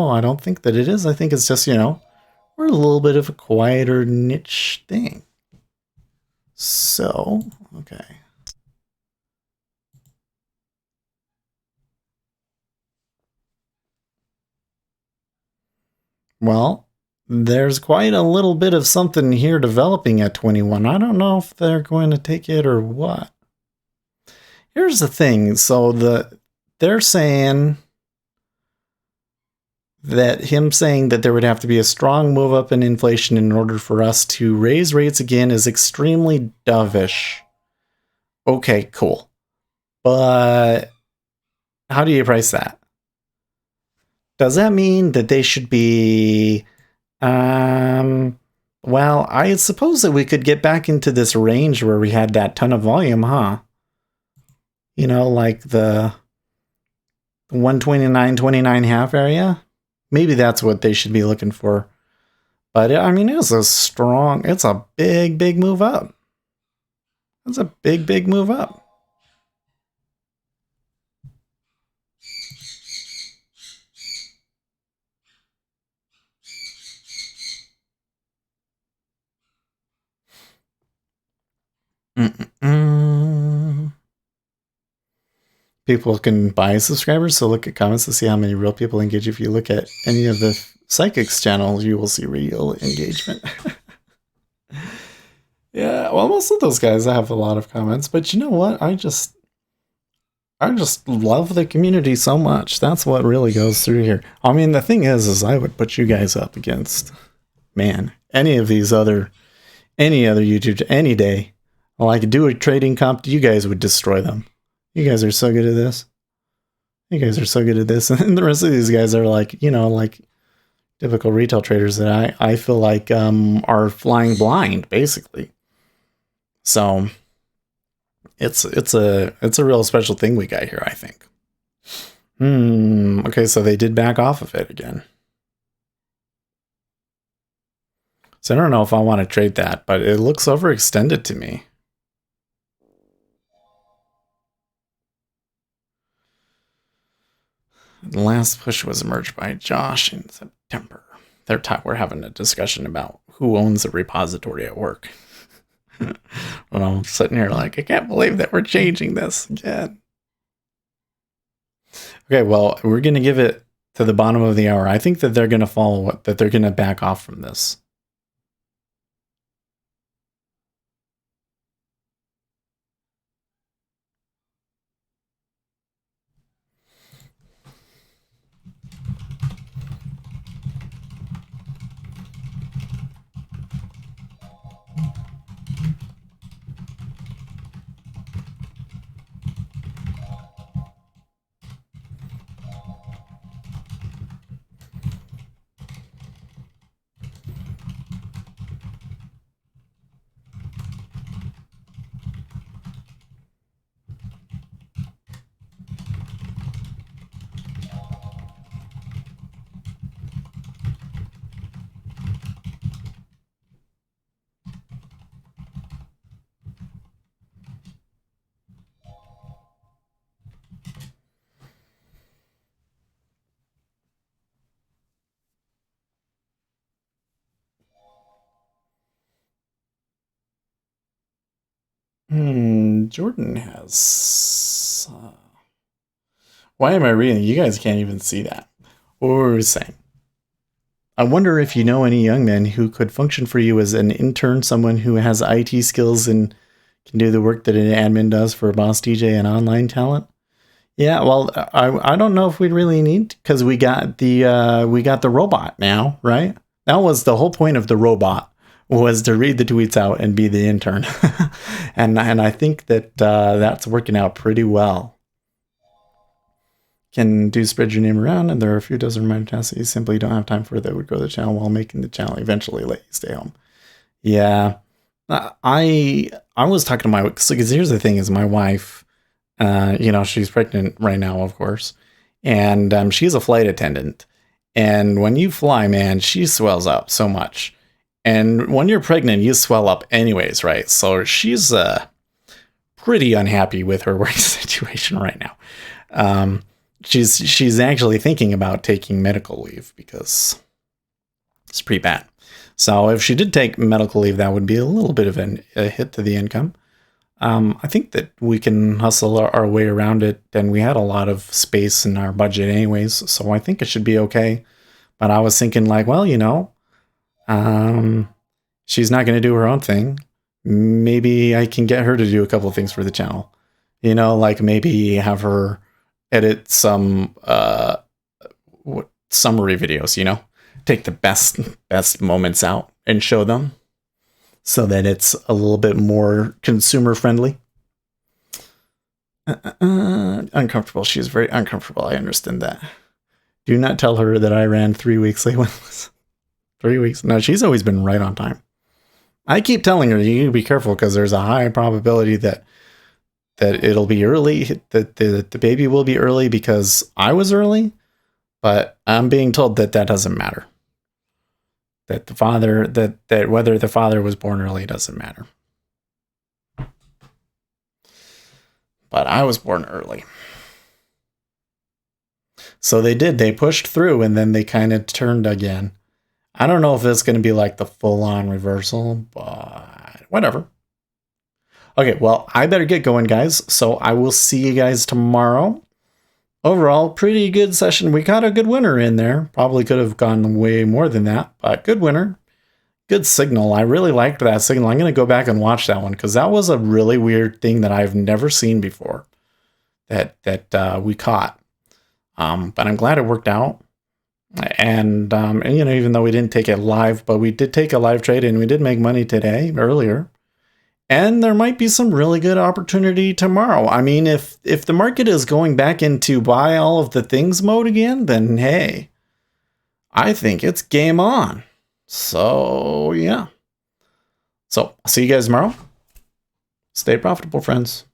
I don't think that it is. I think it's just, you know, we're a little bit of a quieter niche thing. So, okay. Well, there's quite a little bit of something here developing at 21. I don't know if they're going to take it or what. Here's the thing. So they're saying that him saying that there would have to be a strong move up in inflation in order for us to raise rates again is extremely dovish. Okay, cool. But how do you price that? Does that mean that they should be, well, I suppose that we could get back into this range where we had that ton of volume, huh? You know, like the 129.29 area? Maybe that's what they should be looking for. But I mean, it's a big, big move up. It's a big, big move up. People can buy subscribers, so look at comments to see how many real people engage. If you look at any of the psychics channels, you will see real engagement. Yeah, well, most of those guys have a lot of comments, but you know what? I just love the community so much. That's what really goes through here. I mean, the thing is I would put you guys up against, man, any other YouTube any day. Like, do a trading comp, you guys would destroy them. You guys are so good at this. You guys are so good at this. And the rest of these guys are like, you know, like typical retail traders that I feel like are flying blind, basically. So it's a real special thing we got here, I think. Okay, so they did back off of it again. So I don't know if I want to trade that, but it looks overextended to me. The last push was merged by Josh in September. We're having a discussion about who owns the repository at work. And I'm sitting here like, I can't believe that we're changing this again. Okay, well, we're going to give it to the bottom of the hour. I think that they're going to that they're going to back off from this. Jordan has... why am I reading? You guys can't even see that. What were we saying? I wonder if you know any young men who could function for you as an intern, someone who has IT skills and can do the work that an admin does for Boss DJ and online talent. Yeah, well, I don't know if we really need, because we got the robot now, right? That was the whole point of the robot, was to read the tweets out and be the intern. and I think that that's working out pretty well. Can do spread your name around, and there are a few dozen reminder tasks that you simply don't have time for that would grow the channel while making the channel eventually let you stay home. Yeah, I was talking to my, because here's the thing is my wife, you know, she's pregnant right now, of course, and she's a flight attendant. And when you fly, man, she swells up so much. And when you're pregnant, you swell up anyways, right? So she's pretty unhappy with her work situation right now. She's actually thinking about taking medical leave because it's pretty bad. So if she did take medical leave, that would be a little bit of a hit to the income. I think that we can hustle our way around it, and we had a lot of space in our budget anyways, so I think it should be okay. But I was thinking like, well, you know, she's not going to do her own thing. Maybe I can get her to do a couple of things for the channel. You know, like maybe have her edit some summary videos, you know, take the best moments out and show them so that it's a little bit more consumer friendly. Uncomfortable. She's very uncomfortable. I understand that. Do not tell her that I ran 3 weeks late. 3 weeks. No, she's always been right on time. I keep telling her, you need to be careful because there's a high probability that it'll be early, that the baby will be early because I was early, but I'm being told that doesn't matter. That the father, that whether the father was born early doesn't matter. But I was born early. So they pushed through and then they kind of turned again. I don't know if it's going to be like the full-on reversal, but whatever. Okay, well, I better get going, guys. So I will see you guys tomorrow. Overall, pretty good session. We got a good winner in there. Probably could have gone way more than that, but good winner. Good signal. I really liked that signal. I'm going to go back and watch that one because that was a really weird thing that I've never seen before that we caught. But I'm glad it worked out. And you know, even though we didn't take it live, but we did take a live trade and we did make money today, earlier. And there might be some really good opportunity tomorrow. I mean, if the market is going back into buy all of the things mode again, then hey, I think it's game on. So, yeah. So, I'll see you guys tomorrow. Stay profitable, friends.